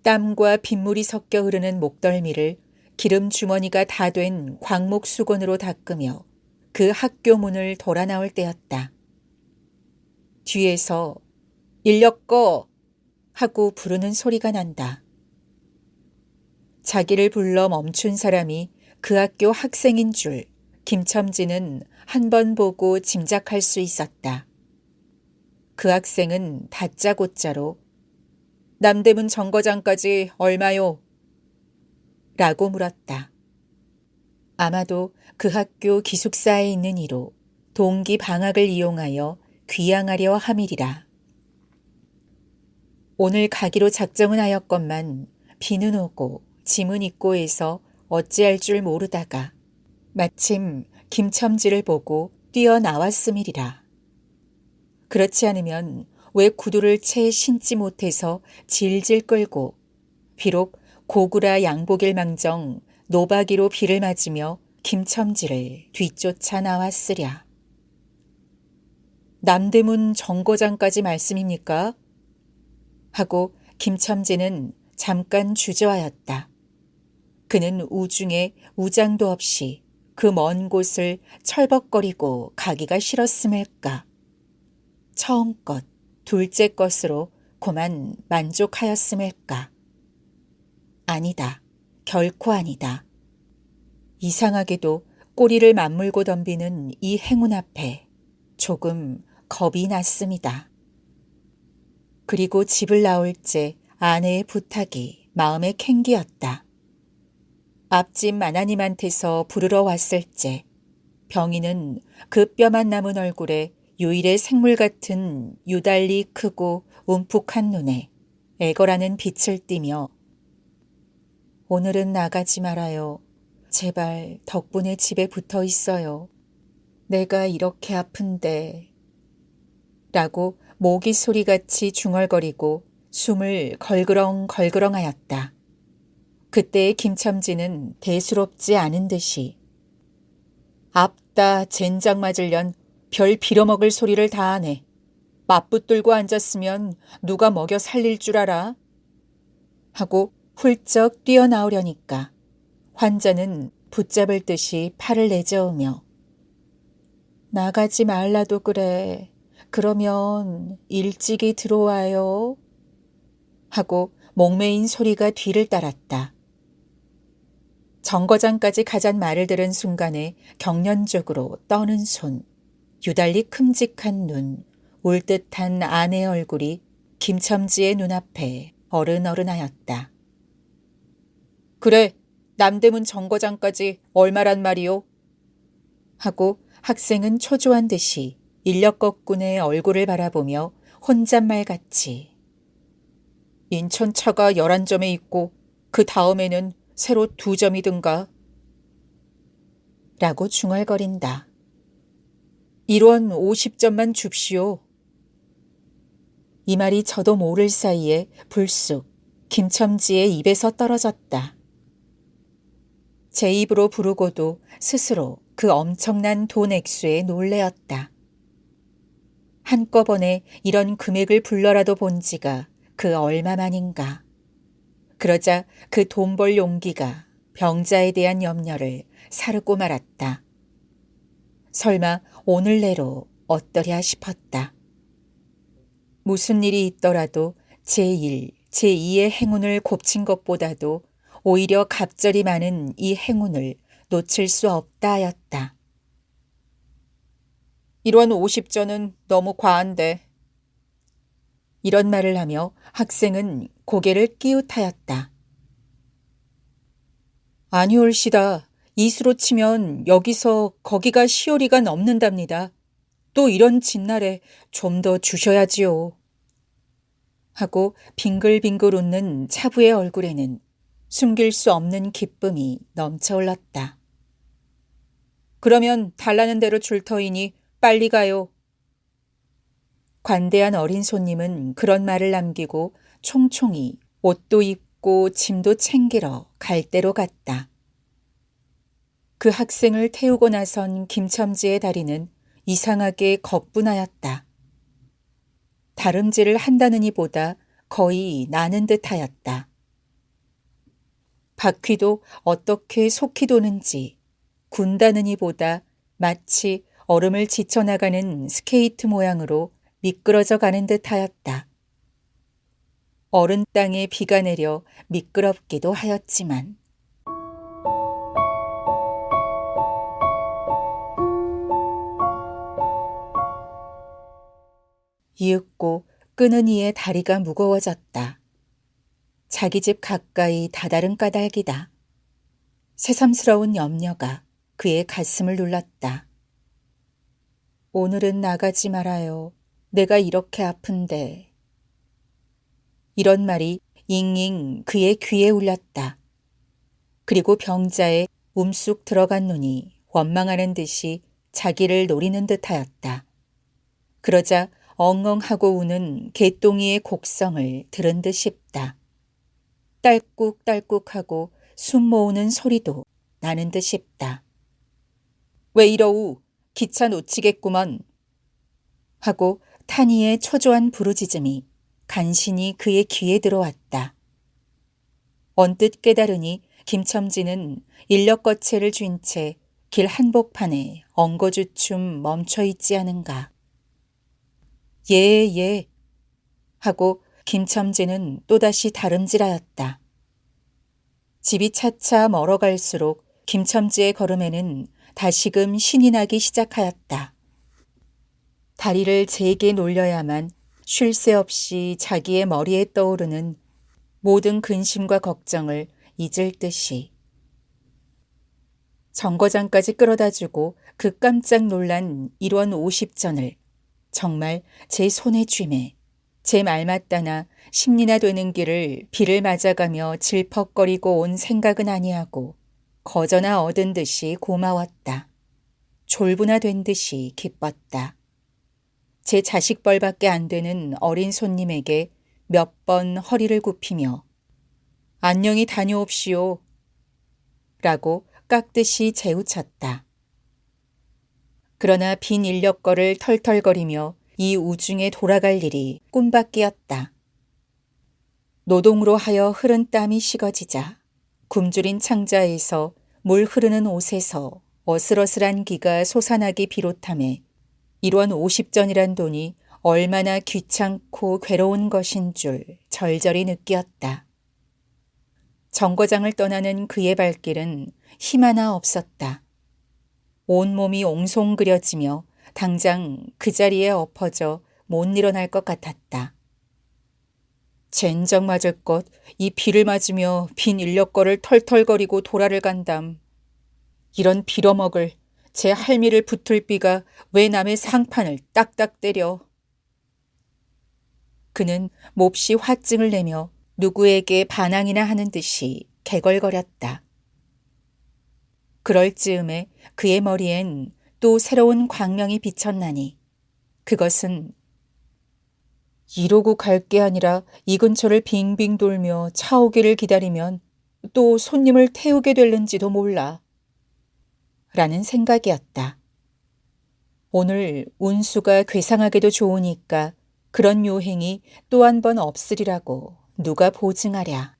땀과 빗물이 섞여 흐르는 목덜미를 기름 주머니가 다 된 광목 수건으로 닦으며 그 학교 문을 돌아 나올 때였다. 뒤에서 인력거 하고 부르는 소리가 난다. 자기를 불러 멈춘 사람이 그 학교 학생인 줄 김첨지는 한 번 보고 짐작할 수 있었다. 그 학생은 다짜고짜로 남대문 정거장까지 얼마요? 라고 물었다. 아마도 그 학교 기숙사에 있는 이로 동기 방학을 이용하여 귀양하려 함이리라. 오늘 가기로 작정은 하였건만 비는 오고 짐은 있고 해서 어찌할 줄 모르다가 마침 김첨지를 보고 뛰어나왔음이리라. 그렇지 않으면 왜 구두를 채 신지 못해서 질질 끌고 비록 고구라 양복일 망정 노바기로 비를 맞으며 김첨지를 뒤쫓아 나왔으랴. 남대문 정거장까지 말씀입니까? 하고 김첨지는 잠깐 주저하였다. 그는 우중에 우장도 없이 그 먼 곳을 철벅거리고 가기가 싫었음일까. 처음 것, 둘째 것으로 고만 만족하였음일까. 아니다. 결코 아니다. 이상하게도 꼬리를 맞물고 덤비는 이 행운 앞에 조금 겁이 났습니다. 그리고 집을 나올 때 아내의 부탁이 마음에 캥기었다. 앞집 마나님한테서 부르러 왔을 때 병인은 그 뼈만 남은 얼굴에 유일의 생물 같은 유달리 크고 움푹한 눈에 애걸하는 빛을 띠며 오늘은 나가지 말아요. 제발 덕분에 집에 붙어 있어요. 내가 이렇게 아픈데 라고 모기 소리같이 중얼거리고 숨을 걸그렁걸그렁 하였다. 그때의 김첨지는 대수롭지 않은 듯이 앞다 젠장 맞을련 별 빌어먹을 소리를 다 하네. 맞붙들고 앉았으면 누가 먹여 살릴 줄 알아? 하고 훌쩍 뛰어나오려니까 환자는 붙잡을 듯이 팔을 내저으며 나가지 말라도 그래. 그러면 일찍이 들어와요. 하고 목매인 소리가 뒤를 따랐다. 정거장까지 가잔 말을 들은 순간에 경련적으로 떠는 손, 유달리 큼직한 눈, 울 듯한 아내의 얼굴이 김첨지의 눈앞에 어른어른하였다. 그래, 남대문 정거장까지 얼마란 말이오? 하고 학생은 초조한 듯이 인력거꾼의 얼굴을 바라보며 혼잣말같이 인천차가 11점에 있고 그 다음에는 새로 2점이든가 라고 중얼거린다. 1원 50점만 줍시오. 이 말이 저도 모를 사이에 불쑥 김첨지의 입에서 떨어졌다. 제 입으로 부르고도 스스로 그 엄청난 돈 액수에 놀래었다. 한꺼번에 이런 금액을 불러라도 본 지가 그 얼마만인가. 그러자 그 돈 벌 용기가 병자에 대한 염려를 사르고 말았다. 설마 오늘 내로 어떠랴 싶었다. 무슨 일이 있더라도 제1, 제2의 행운을 곱친 것보다도 오히려 갑절이 많은 이 행운을 놓칠 수 없다 하였다. 1원 50전은 너무 과한데. 이런 말을 하며 학생은 고개를 끼웃하였다. 아니올시다. 이수로 치면 여기서 거기가 시오리가 넘는답니다. 또 이런 진날에 좀 더 주셔야지요. 하고 빙글빙글 웃는 차부의 얼굴에는 숨길 수 없는 기쁨이 넘쳐올랐다. 그러면 달라는 대로 줄 터이니 빨리 가요. 관대한 어린 손님은 그런 말을 남기고 총총히 옷도 입고 짐도 챙기러 갈대로 갔다. 그 학생을 태우고 나선 김첨지의 다리는 이상하게 거뿐하였다. 다름질을 한다느니 보다 거의 나는 듯하였다. 바퀴도 어떻게 속히 도는지 군다느니 보다 마치 얼음을 지쳐나가는 스케이트 모양으로 미끄러져 가는 듯하였다. 얼은 땅에 비가 내려 미끄럽기도 하였지만 이윽고 끄는 이의 다리가 무거워졌다. 자기 집 가까이 다다른 까닭이다. 새삼스러운 염려가 그의 가슴을 눌렀다. 오늘은 나가지 말아요. 내가 이렇게 아픈데. 이런 말이 잉잉 그의 귀에 울렸다. 그리고 병자의 움쑥 들어간 눈이 원망하는 듯이 자기를 노리는 듯하였다. 그러자 엉엉하고 우는 개똥이의 곡성을 들은 듯 싶다. 딸꾹딸꾹하고 숨 모으는 소리도 나는 듯 싶다. 왜 이러우? 기차 놓치겠구먼. 하고 탄이의 초조한 부르짖음이 간신히 그의 귀에 들어왔다. 언뜻 깨달으니 김첨지는 인력거체를 쥔 채 길 한복판에 엉거주춤 멈춰있지 않은가. 예. 하고 김첨지는 또다시 다름질하였다. 집이 차차 멀어갈수록 김첨지의 걸음에는 다시금 신이 나기 시작하였다. 다리를 제게 놀려야만 쉴 새 없이 자기의 머리에 떠오르는 모든 근심과 걱정을 잊을 듯이. 정거장까지 끌어다주고 그 깜짝 놀란 1원 50전을 정말 제 손에 쥐매 제 말 맞다나 10리나 되는 길을 비를 맞아가며 질퍽거리고 온 생각은 아니하고 거저나 얻은 듯이 고마웠다. 졸부나 된 듯이 기뻤다. 제 자식벌밖에 안 되는 어린 손님에게 몇 번 허리를 굽히며 안녕히 다녀옵시오 라고 깍듯이 재우쳤다. 그러나 빈 인력거를 털털거리며 이 우중에 돌아갈 일이 꿈밖이었다. 노동으로 하여 흐른 땀이 식어지자 굶주린 창자에서 물 흐르는 옷에서 어슬어슬한 기가 솟아나기 비롯하며 1원 50전이란 돈이 얼마나 귀찮고 괴로운 것인 줄 절절히 느끼었다. 정거장을 떠나는 그의 발길은 힘 하나 없었다. 온몸이 옹송그려지며 당장 그 자리에 엎어져 못 일어날 것 같았다. 젠장 맞을 것, 이 비를 맞으며 빈 인력거를 털털거리고 도라를 간담. 이런 빌어먹을 제 할미를 붙을 비가 왜 남의 상판을 딱딱 때려. 그는 몹시 화증을 내며 누구에게 반항이나 하는 듯이 개걸거렸다. 그럴 즈음에 그의 머리엔 또 새로운 광명이 비쳤나니 그것은 이러고 갈 게 아니라 이 근처를 빙빙 돌며 차 오기를 기다리면 또 손님을 태우게 될는지도 몰라 라는 생각이었다. 오늘 운수가 괴상하게도 좋으니까 그런 요행이 또 한 번 없으리라고 누가 보증하랴.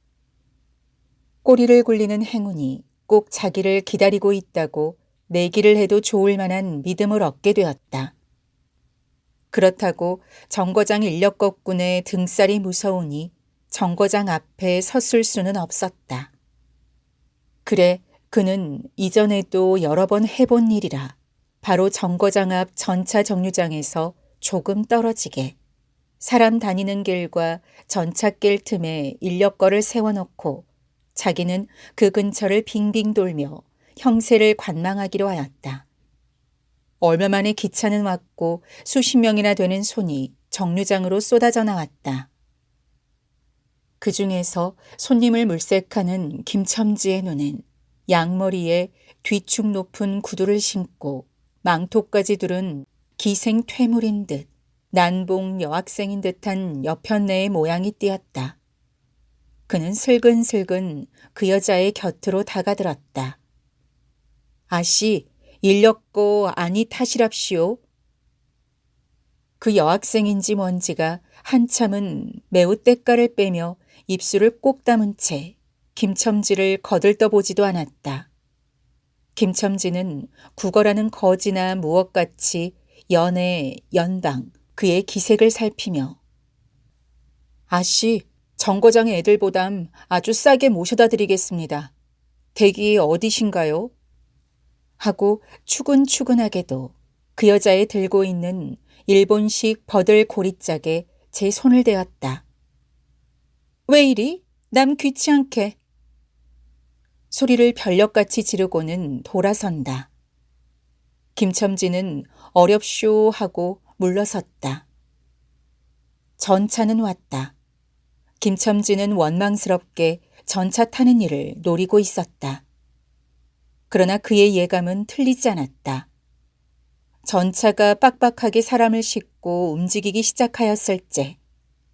꼬리를 굴리는 행운이 꼭 자기를 기다리고 있다고 내기를 해도 좋을 만한 믿음을 얻게 되었다. 그렇다고 정거장 인력거꾼의 등살이 무서우니 정거장 앞에 섰을 수는 없었다. 그래 그는 이전에도 여러 번 해본 일이라 바로 정거장 앞 전차 정류장에서 조금 떨어지게 사람 다니는 길과 전찻길 틈에 인력거를 세워놓고 자기는 그 근처를 빙빙 돌며 형세를 관망하기로 하였다. 얼마 만에 기차는 왔고 수십 명이나 되는 손이 정류장으로 쏟아져 나왔다. 그 중에서 손님을 물색하는 김첨지의 눈엔 양머리에 뒤축 높은 구두를 신고 망토까지 두른 기생 퇴물인 듯 난봉 여학생인 듯한 여편네의 모양이 띄었다. 그는 슬근슬근 그 여자의 곁으로 다가들었다. 아씨, 인력거 아니 타시랍시오. 그 여학생인지 뭔지가 한참은 매우 때깔을 빼며 입술을 꼭 다문 채 김첨지를 거들떠보지도 않았다. 김첨지는 국어라는 거지나 무엇같이 연애, 연방, 그의 기색을 살피며 아씨, 정거장 애들보담 아주 싸게 모셔다 드리겠습니다. 댁이 어디신가요? 하고 추근추근하게도 그 여자의 들고 있는 일본식 버들 고리짝에 제 손을 대었다. 왜 이리? 남 귀치않게. 소리를 별력같이 지르고는 돌아선다. 김첨지는 어렵쇼 하고 물러섰다. 전차는 왔다. 김첨지는 원망스럽게 전차 타는 일을 노리고 있었다. 그러나 그의 예감은 틀리지 않았다. 전차가 빡빡하게 사람을 싣고 움직이기 시작하였을 때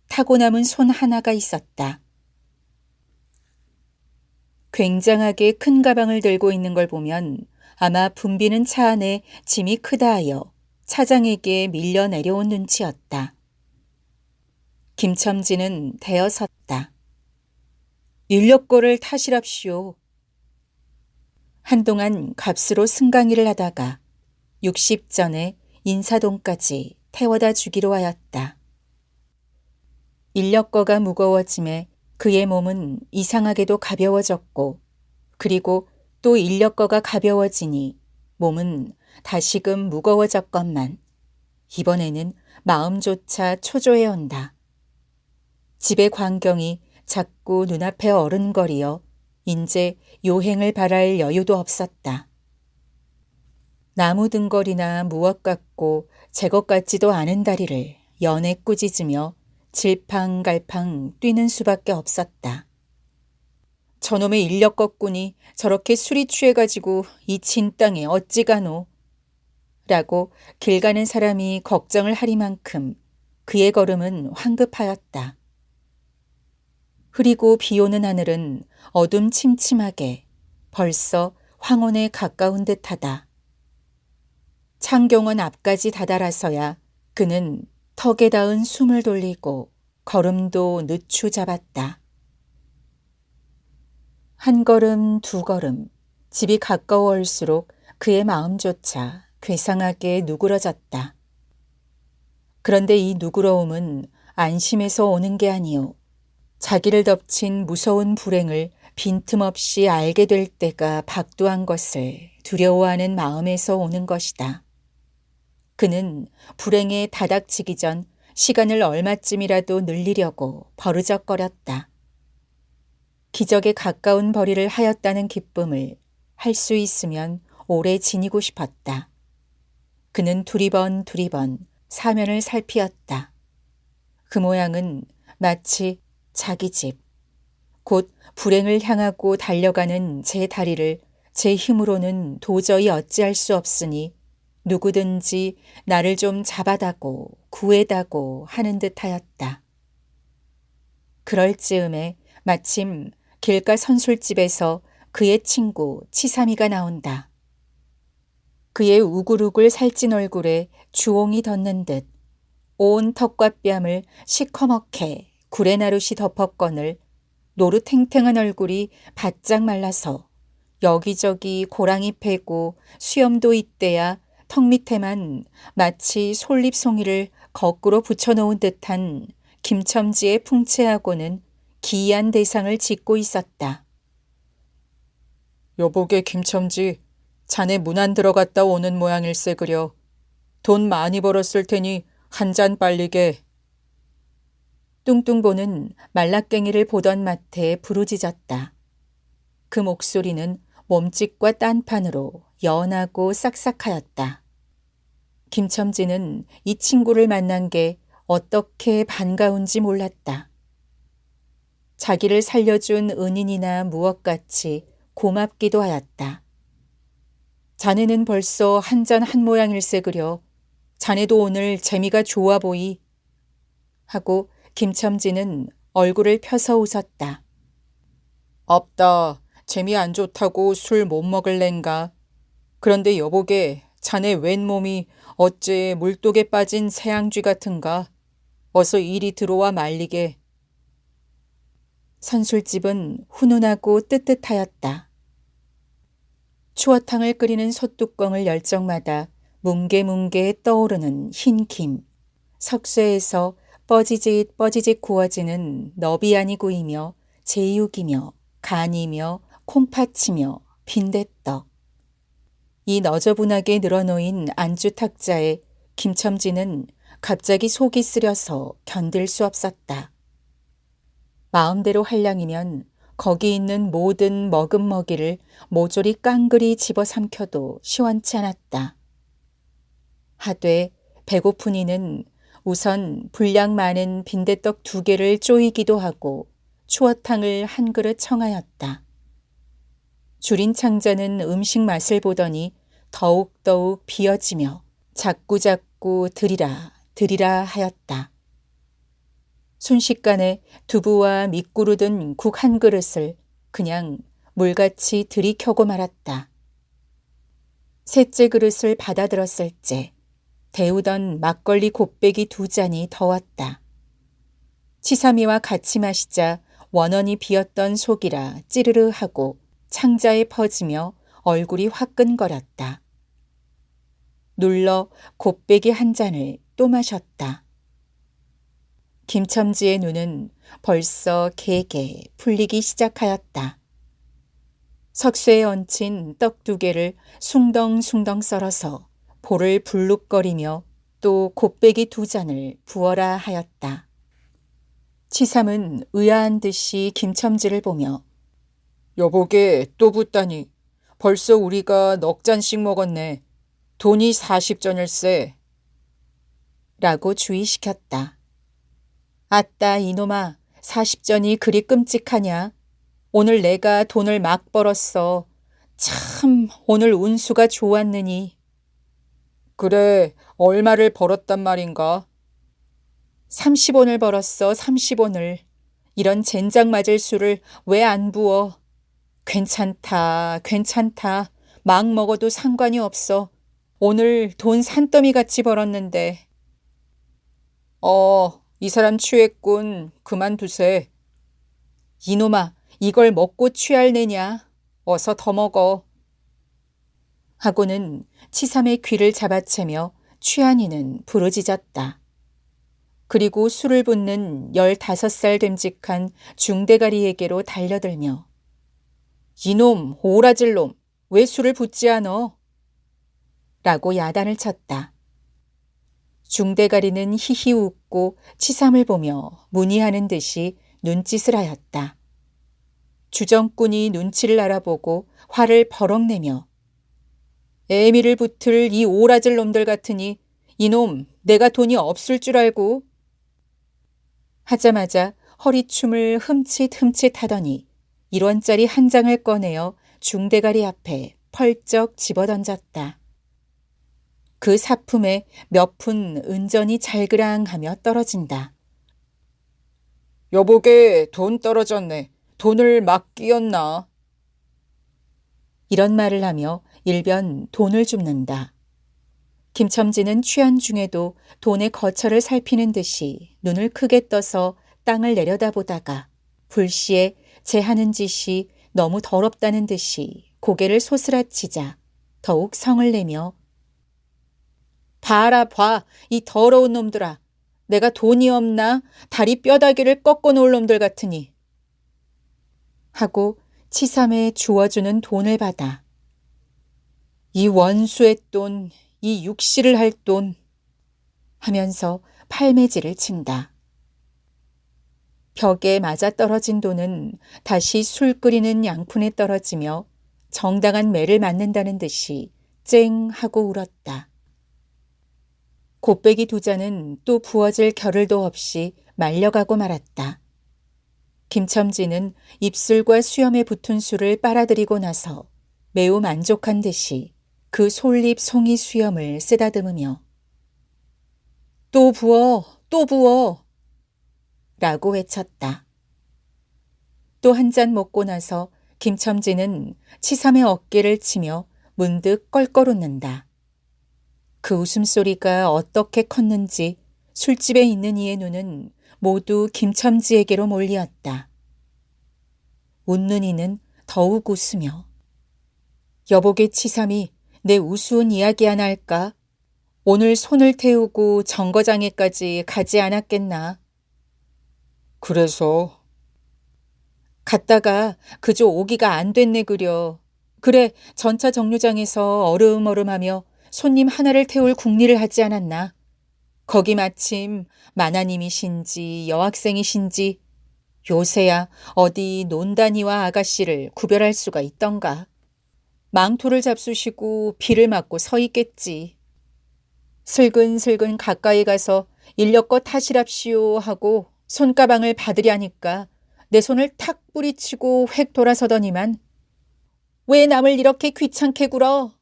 타고 남은 손 하나가 있었다. 굉장하게 큰 가방을 들고 있는 걸 보면 아마 붐비는 차 안에 짐이 크다 하여 차장에게 밀려 내려온 눈치였다. 김첨지는 대어섰다. 인력거를 타시랍시오. 한동안 값으로 승강이를 하다가 60전에 인사동까지 태워다 주기로 하였다. 인력거가 무거워짐에 그의 몸은 이상하게도 가벼워졌고 그리고 또 인력거가 가벼워지니 몸은 다시금 무거워졌건만 이번에는 마음조차 초조해 온다. 집의 광경이 자꾸 눈앞에 어른거리어 인제 요행을 바랄 여유도 없었다. 나무 등걸이나 무엇 같고 제 것 같지도 않은 다리를 연애 꾸짖으며 질팡갈팡 뛰는 수밖에 없었다. 저놈의 인력거꾼이 저렇게 술이 취해가지고 이 진땅에 어찌 가노? 라고 길 가는 사람이 걱정을 하리만큼 그의 걸음은 황급하였다. 흐리고 비오는 하늘은 어둠침침하게 벌써 황혼에 가까운 듯하다. 창경원 앞까지 다다라서야 그는 턱에 닿은 숨을 돌리고 걸음도 늦추 잡았다. 한 걸음 두 걸음 집이 가까워올수록 그의 마음조차 괴상하게 누그러졌다. 그런데 이 누그러움은 안심해서 오는 게 아니오. 자기를 덮친 무서운 불행을 빈틈없이 알게 될 때가 박두한 것을 두려워하는 마음에서 오는 것이다. 그는 불행에 다닥치기 전 시간을 얼마쯤이라도 늘리려고 버르적거렸다. 기적에 가까운 벌이를 하였다는 기쁨을 할 수 있으면 오래 지니고 싶었다. 그는 두리번 사면을 살피었다. 그 모양은 마치 자기 집, 곧 불행을 향하고 달려가는 제 다리를 제 힘으로는 도저히 어찌할 수 없으니 누구든지 나를 좀 잡아다고 구해다고 하는 듯하였다. 그럴 즈음에 마침 길가 선술집에서 그의 친구 치삼이가 나온다. 그의 우글우글 살찐 얼굴에 주홍이 덧는 듯 온 턱과 뺨을 시커멓게 구레나룻이 덮었거늘 노릇탱탱한 얼굴이 바짝 말라서 여기저기 고랑이 패고 수염도 있대야 턱 밑에만 마치 솔잎송이를 거꾸로 붙여놓은 듯한 김첨지의 풍채하고는 기이한 대상을 짓고 있었다. 여보게 김첨지, 자네 문 안 들어갔다 오는 모양일세 그려. 돈 많이 벌었을 테니 한 잔 빨리게. 뚱뚱보는 말라깽이를 보던 마트에 부르짖었다. 그 목소리는 몸짓과 딴판으로 연하고 싹싹하였다. 김첨지는 이 친구를 만난 게 어떻게 반가운지 몰랐다. 자기를 살려준 은인이나 무엇같이 고맙기도 하였다. 자네는 벌써 한 잔 한 모양일세 그려. 자네도 오늘 재미가 좋아 보이. 하고 김첨지는 얼굴을 펴서 웃었다. 없다. 재미 안 좋다고 술 못 먹을랜가. 그런데 여보게 자네 웬 몸이 어째 물독에 빠진 새앙쥐 같은가. 어서 이리 들어와 말리게. 선술집은 훈훈하고 뜨뜻하였다. 추어탕을 끓이는 솥뚜껑을 열 적마다 뭉게뭉게 떠오르는 흰 김, 석쇠에서 뻐지짓 구워지는 너비안이 구이며 제육이며 간이며 콩팥이며 빈대떡. 이 너저분하게 늘어놓인 안주 탁자에 김첨지는 갑자기 속이 쓰려서 견딜 수 없었다. 마음대로 할량이면 거기 있는 모든 먹음먹이를 모조리 깡그리 집어삼켜도 시원치 않았다. 하되 배고픈 이는 우선 분량 많은 빈대떡 2개를 쪼이기도 하고 추어탕을 한 그릇 청하였다. 줄인 창자는 음식 맛을 보더니 더욱더욱 비어지며 자꾸자꾸 드리라 하였다. 순식간에 두부와 밑구르 든 국 한 그릇을 그냥 물같이 들이켜고 말았다. 셋째 그릇을 받아들었을 때 데우던 막걸리 곱빼기 2잔이 더웠다. 치삼이와 같이 마시자 원원이 비었던 속이라 찌르르 하고 창자에 퍼지며 얼굴이 화끈거렸다. 눌러 곱빼기 한 잔을 또 마셨다. 김첨지의 눈은 벌써 개개 풀리기 시작하였다. 석쇠에 얹힌 떡 2개를 숭덩숭덩 썰어서 볼을 불룩거리며 또 곱빼기 2잔을 부어라 하였다. 치삼은 의아한 듯이 김첨지를 보며 여보게 또 붓다니 벌써 우리가 넉 잔씩 먹었네. 돈이 40전일세. 라고 주의시켰다. 아따 이놈아, 40전이 그리 끔찍하냐. 오늘 내가 돈을 막 벌었어. 참 오늘 운수가 좋았느니. 그래, 얼마를 벌었단 말인가? 30원을 벌었어, 30원을. 이런 젠장 맞을 수를 왜 안 부어? 괜찮다, 괜찮다. 막 먹어도 상관이 없어. 오늘 돈 산더미 같이 벌었는데. 이 사람 취했군. 그만두세. 이놈아, 이걸 먹고 취할 내냐? 어서 더 먹어. 하고는 치삼의 귀를 잡아채며 취한이는 부르짖었다. 그리고 술을 붓는 15살 됨직한 중대가리에게로 달려들며 이놈, 오라질 놈, 왜 술을 붓지 않어? 라고 야단을 쳤다. 중대가리는 히히 웃고 치삼을 보며 문의하는 듯이 눈짓을 하였다. 주정꾼이 눈치를 알아보고 화를 버럭 내며 애미를 붙을 이 오라질 놈들 같으니 이놈 내가 돈이 없을 줄 알고 하자마자 허리춤을 흠칫흠칫 하더니 1원짜리 한 장을 꺼내어 중대가리 앞에 펄쩍 집어던졌다. 그 사품에 몇 푼 은전이 잘그랑하며 떨어진다. 여보게 돈 떨어졌네. 돈을 막 끼었나? 이런 말을 하며 일변 돈을 줍는다. 김첨지는 취한 중에도 돈의 거처를 살피는 듯이 눈을 크게 떠서 땅을 내려다보다가 불시에 제 하는 짓이 너무 더럽다는 듯이 고개를 소스라치자 더욱 성을 내며 봐라 봐, 이 더러운 놈들아. 내가 돈이 없나 다리 뼈다귀를 꺾어 놓을 놈들 같으니. 하고 치삼에 주워주는 돈을 받아 이 원수의 돈, 이 육시를 할 돈 하면서 팔매질을 친다. 벽에 맞아떨어진 돈은 다시 술 끓이는 양푼에 떨어지며 정당한 매를 맞는다는 듯이 쨍 하고 울었다. 곱배기 두 잔은 또 부어질 겨를도 없이 말려가고 말았다. 김첨지는 입술과 수염에 붙은 술을 빨아들이고 나서 매우 만족한 듯이 그 솔잎 송이 수염을 쓰다듬으며 또 부어, 또 부어 라고 외쳤다. 또 한 잔 먹고 나서 김첨지는 치삼의 어깨를 치며 문득 껄껄 웃는다. 그 웃음소리가 어떻게 컸는지 술집에 있는 이의 눈은 모두 김첨지에게로 몰리었다. 웃는 이는 더욱 웃으며 여보게 치삼이 내 우스운 이야기 하나 할까? 오늘 손을 태우고 정거장에까지 가지 않았겠나? 그래서? 갔다가 그저 오기가 안 됐네 그려. 그래 전차 정류장에서 어름어름하며 손님 하나를 태울 궁리를 하지 않았나? 거기 마침 마나님이신지 여학생이신지 요새야 어디 논다니와 아가씨를 구별할 수가 있던가. 망토를 잡수시고 비를 맞고 서 있겠지. 슬근슬근 가까이 가서 인력거 타시랍시오 하고 손가방을 받으려니까 내 손을 탁 뿌리치고 획 돌아서더니만 왜 남을 이렇게 귀찮게 굴어?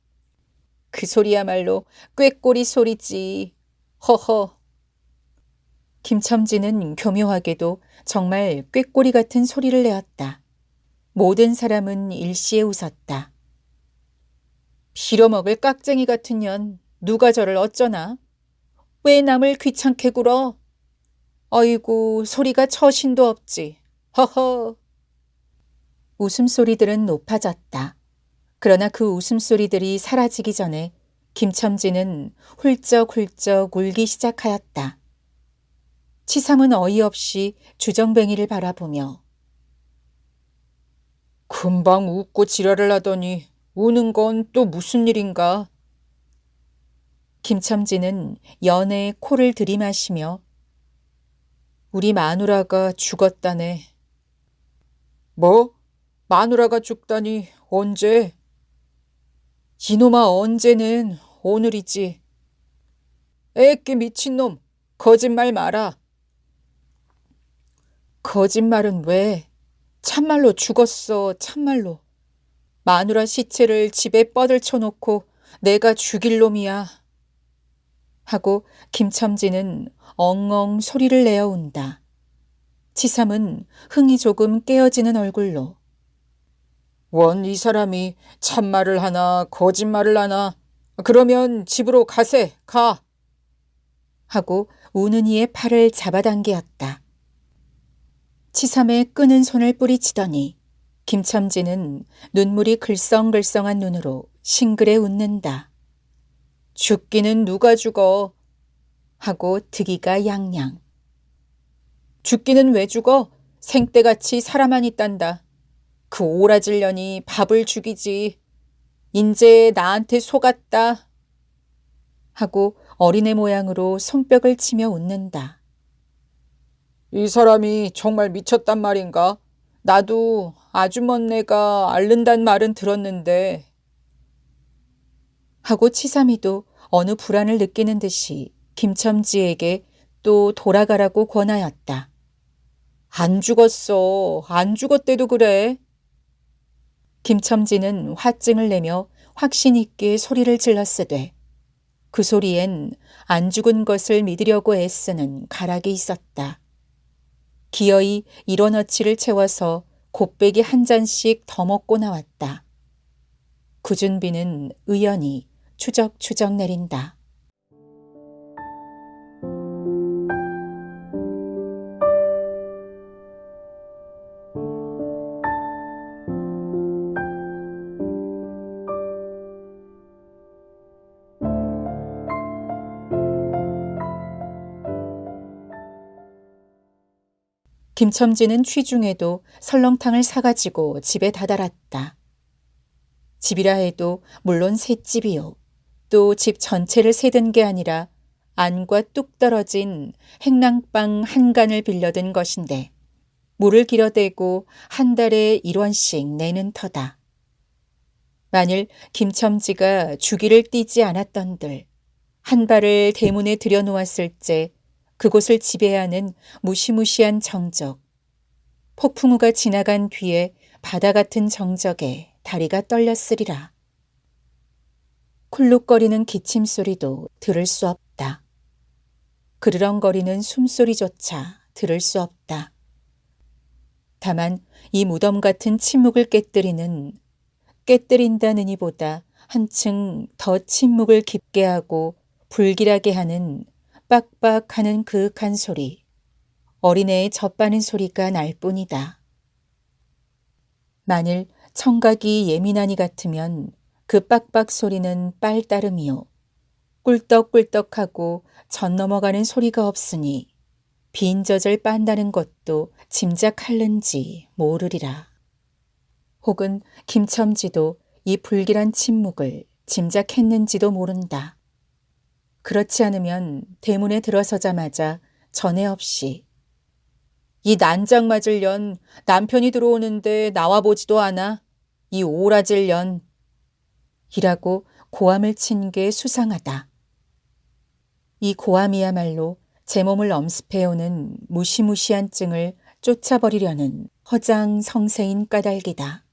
그 소리야말로 꾀꼬리 소리지. 허허. 김첨지는 교묘하게도 정말 꾀꼬리 같은 소리를 내었다. 모든 사람은 일시에 웃었다. 빌어먹을 깍쟁이 같은 년 누가 저를 어쩌나? 왜 남을 귀찮게 굴어? 어이구 소리가 처신도 없지. 허허. 웃음소리들은 높아졌다. 그러나 그 웃음소리들이 사라지기 전에 김첨지는 훌쩍훌쩍 울기 시작하였다. 치삼은 어이없이 주정뱅이를 바라보며 금방 웃고 지랄을 하더니 우는 건 또 무슨 일인가? 김첨지는 연에 코를 들이마시며 우리 마누라가 죽었다네. 뭐? 마누라가 죽다니 언제? 이놈아 언제는 오늘이지. 애끼 미친놈 거짓말 마라. 거짓말은 왜? 참말로 죽었어, 참말로. 마누라 시체를 집에 뻗을쳐놓고 내가 죽일 놈이야. 하고 김첨지는 엉엉 소리를 내어 운다. 치삼은 흥이 조금 깨어지는 얼굴로 원 이 사람이 참말을 하나 거짓말을 하나 그러면 집으로 가세 가 하고 우는 이의 팔을 잡아당기었다. 치삼의 끄는 손을 뿌리치더니 김첨지는 눈물이 글썽글썽한 눈으로 싱그레 웃는다. 죽기는 누가 죽어 하고 득이가 양양. 죽기는 왜 죽어? 생때같이 살아만 있단다. 그 오라질 년이 밥을 죽이지. 인제 나한테 속았다. 하고 어린애 모양으로 손뼉을 치며 웃는다. 이 사람이 정말 미쳤단 말인가? 나도 아주머니가 앓는단 말은 들었는데. 하고 치삼이도 어느 불안을 느끼는 듯이 김첨지에게 또 돌아가라고 권하였다. 안 죽었어. 안 죽었대도 그래. 김첨지는 화증을 내며 확신 있게 소리를 질렀으되 그 소리엔 안 죽은 것을 믿으려고 애쓰는 가락이 있었다. 기어이 일원어치를 채워서 곱배기 한 잔씩 더 먹고 나왔다. 구준비는 의연히 추적추적 내린다. 김첨지는 취중에도 설렁탕을 사가지고 집에 다다랐다. 집이라 해도 물론 셋집이요. 또 집 전체를 세든 게 아니라 안과 뚝 떨어진 행랑방 한 간을 빌려든 것인데 물을 길어대고 한 달에 1원씩 내는 터다. 만일 김첨지가 주기를 띄지 않았던들 한 발을 대문에 들여놓았을째 그곳을 지배하는 무시무시한 정적. 폭풍우가 지나간 뒤에 바다 같은 정적에 다리가 떨렸으리라. 쿨룩거리는 기침소리도 들을 수 없다. 그르렁거리는 숨소리조차 들을 수 없다. 다만 이 무덤 같은 침묵을 깨뜨린다는 이보다 한층 더 침묵을 깊게 하고 불길하게 하는 빡빡하는 그윽한 소리, 어린애의 젖바는 소리가 날 뿐이다. 만일 청각이 예민하니 같으면 그 빡빡 소리는 빨따름이요. 꿀떡꿀떡하고 전 넘어가는 소리가 없으니 빈젖을 빤다는 것도 짐작할는지 모르리라. 혹은 김첨지도 이 불길한 침묵을 짐작했는지도 모른다. 그렇지 않으면 대문에 들어서자마자 전에 없이 이 난장 맞을 년 남편이 들어오는데 나와보지도 않아. 이 오라질 년 이라고 고함을 친 게 수상하다. 이 고함이야말로 제 몸을 엄습해오는 무시무시한 증을 쫓아버리려는 허장성세인 까닭이다.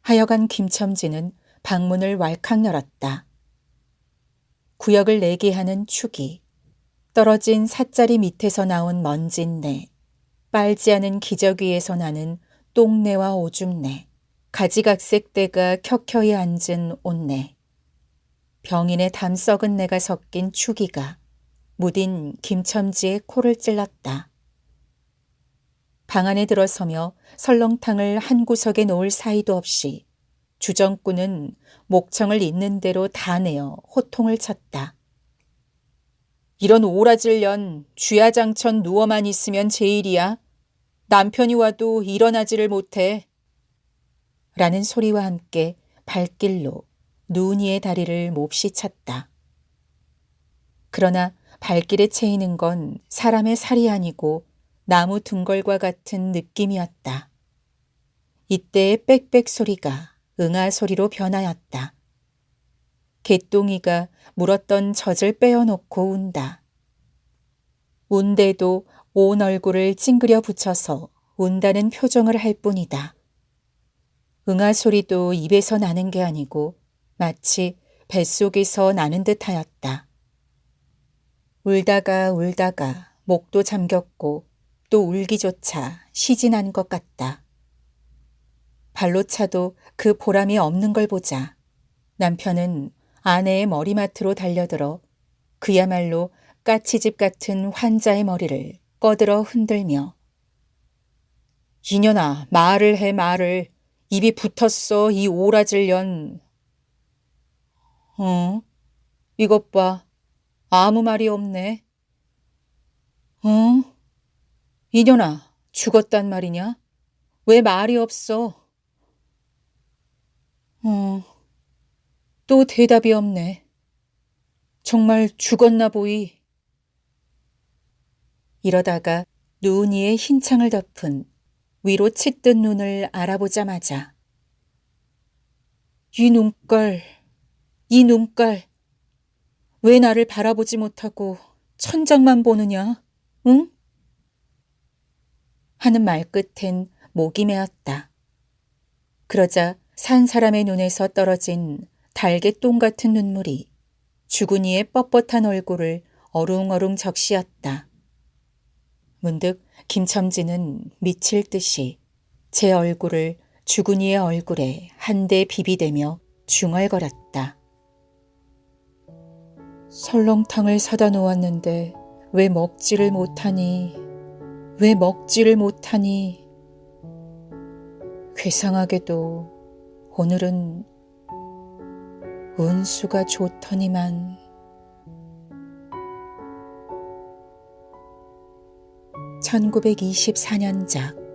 하여간 김첨지는 방문을 왈칵 열었다. 구역을 내게 하는 축이, 떨어진 삿자리 밑에서 나온 먼지내, 빨지 않은 기저귀에서 나는 똥내와 오줌내, 가지각색 때가 켜켜이 앉은 옷내, 병인의 담 썩은 내가 섞인 추기가 무딘 김첨지의 코를 찔렀다. 방 안에 들어서며 설렁탕을 한 구석에 놓을 사이도 없이 주정꾼은 목청을 있는 대로 다 내어 호통을 쳤다. 이런 오라질 년 쥐야장천 누워만 있으면 제일이야. 남편이 와도 일어나지를 못해. 라는 소리와 함께 발길로 누은이의 다리를 몹시 찼다. 그러나 발길에 채이는 건 사람의 살이 아니고 나무 둥걸과 같은 느낌이었다. 이때의 빽빽 소리가 응아 소리로 변하였다. 개똥이가 물었던 젖을 빼어놓고 운다. 운대도 온 얼굴을 찡그려 붙여서 운다는 표정을 할 뿐이다. 응아 소리도 입에서 나는 게 아니고 마치 뱃속에서 나는 듯하였다. 울다가 목도 잠겼고 또 울기조차 쉬지 않은 것 같다. 발로 차도 그 보람이 없는 걸 보자 남편은 아내의 머리맡으로 달려들어 그야말로 까치집 같은 환자의 머리를 꺼들어 흔들며 이년아 말을 해 말을. 입이 붙었어 이 오라질 년. 이것 봐. 아무 말이 없네. 이년아 죽었단 말이냐? 왜 말이 없어? 또 대답이 없네. 정말 죽었나 보이. 이러다가 누은이의 흰 창을 덮은 위로 치뜬 눈을 알아보자마자 이 눈깔, 왜 나를 바라보지 못하고 천장만 보느냐, 응? 하는 말끝엔 목이 메었다. 그러자 산 사람의 눈에서 떨어진 달개똥 같은 눈물이 주근이의 뻣뻣한 얼굴을 어룽어룽 적시었다. 문득 김첨지는 미칠 듯이 제 얼굴을 주근이의 얼굴에 한데 비비대며 중얼거렸다. 설렁탕을 사다 놓았는데 왜 먹지를 못하니. 괴상하게도 오늘은 운수가 좋더니만. 1924년작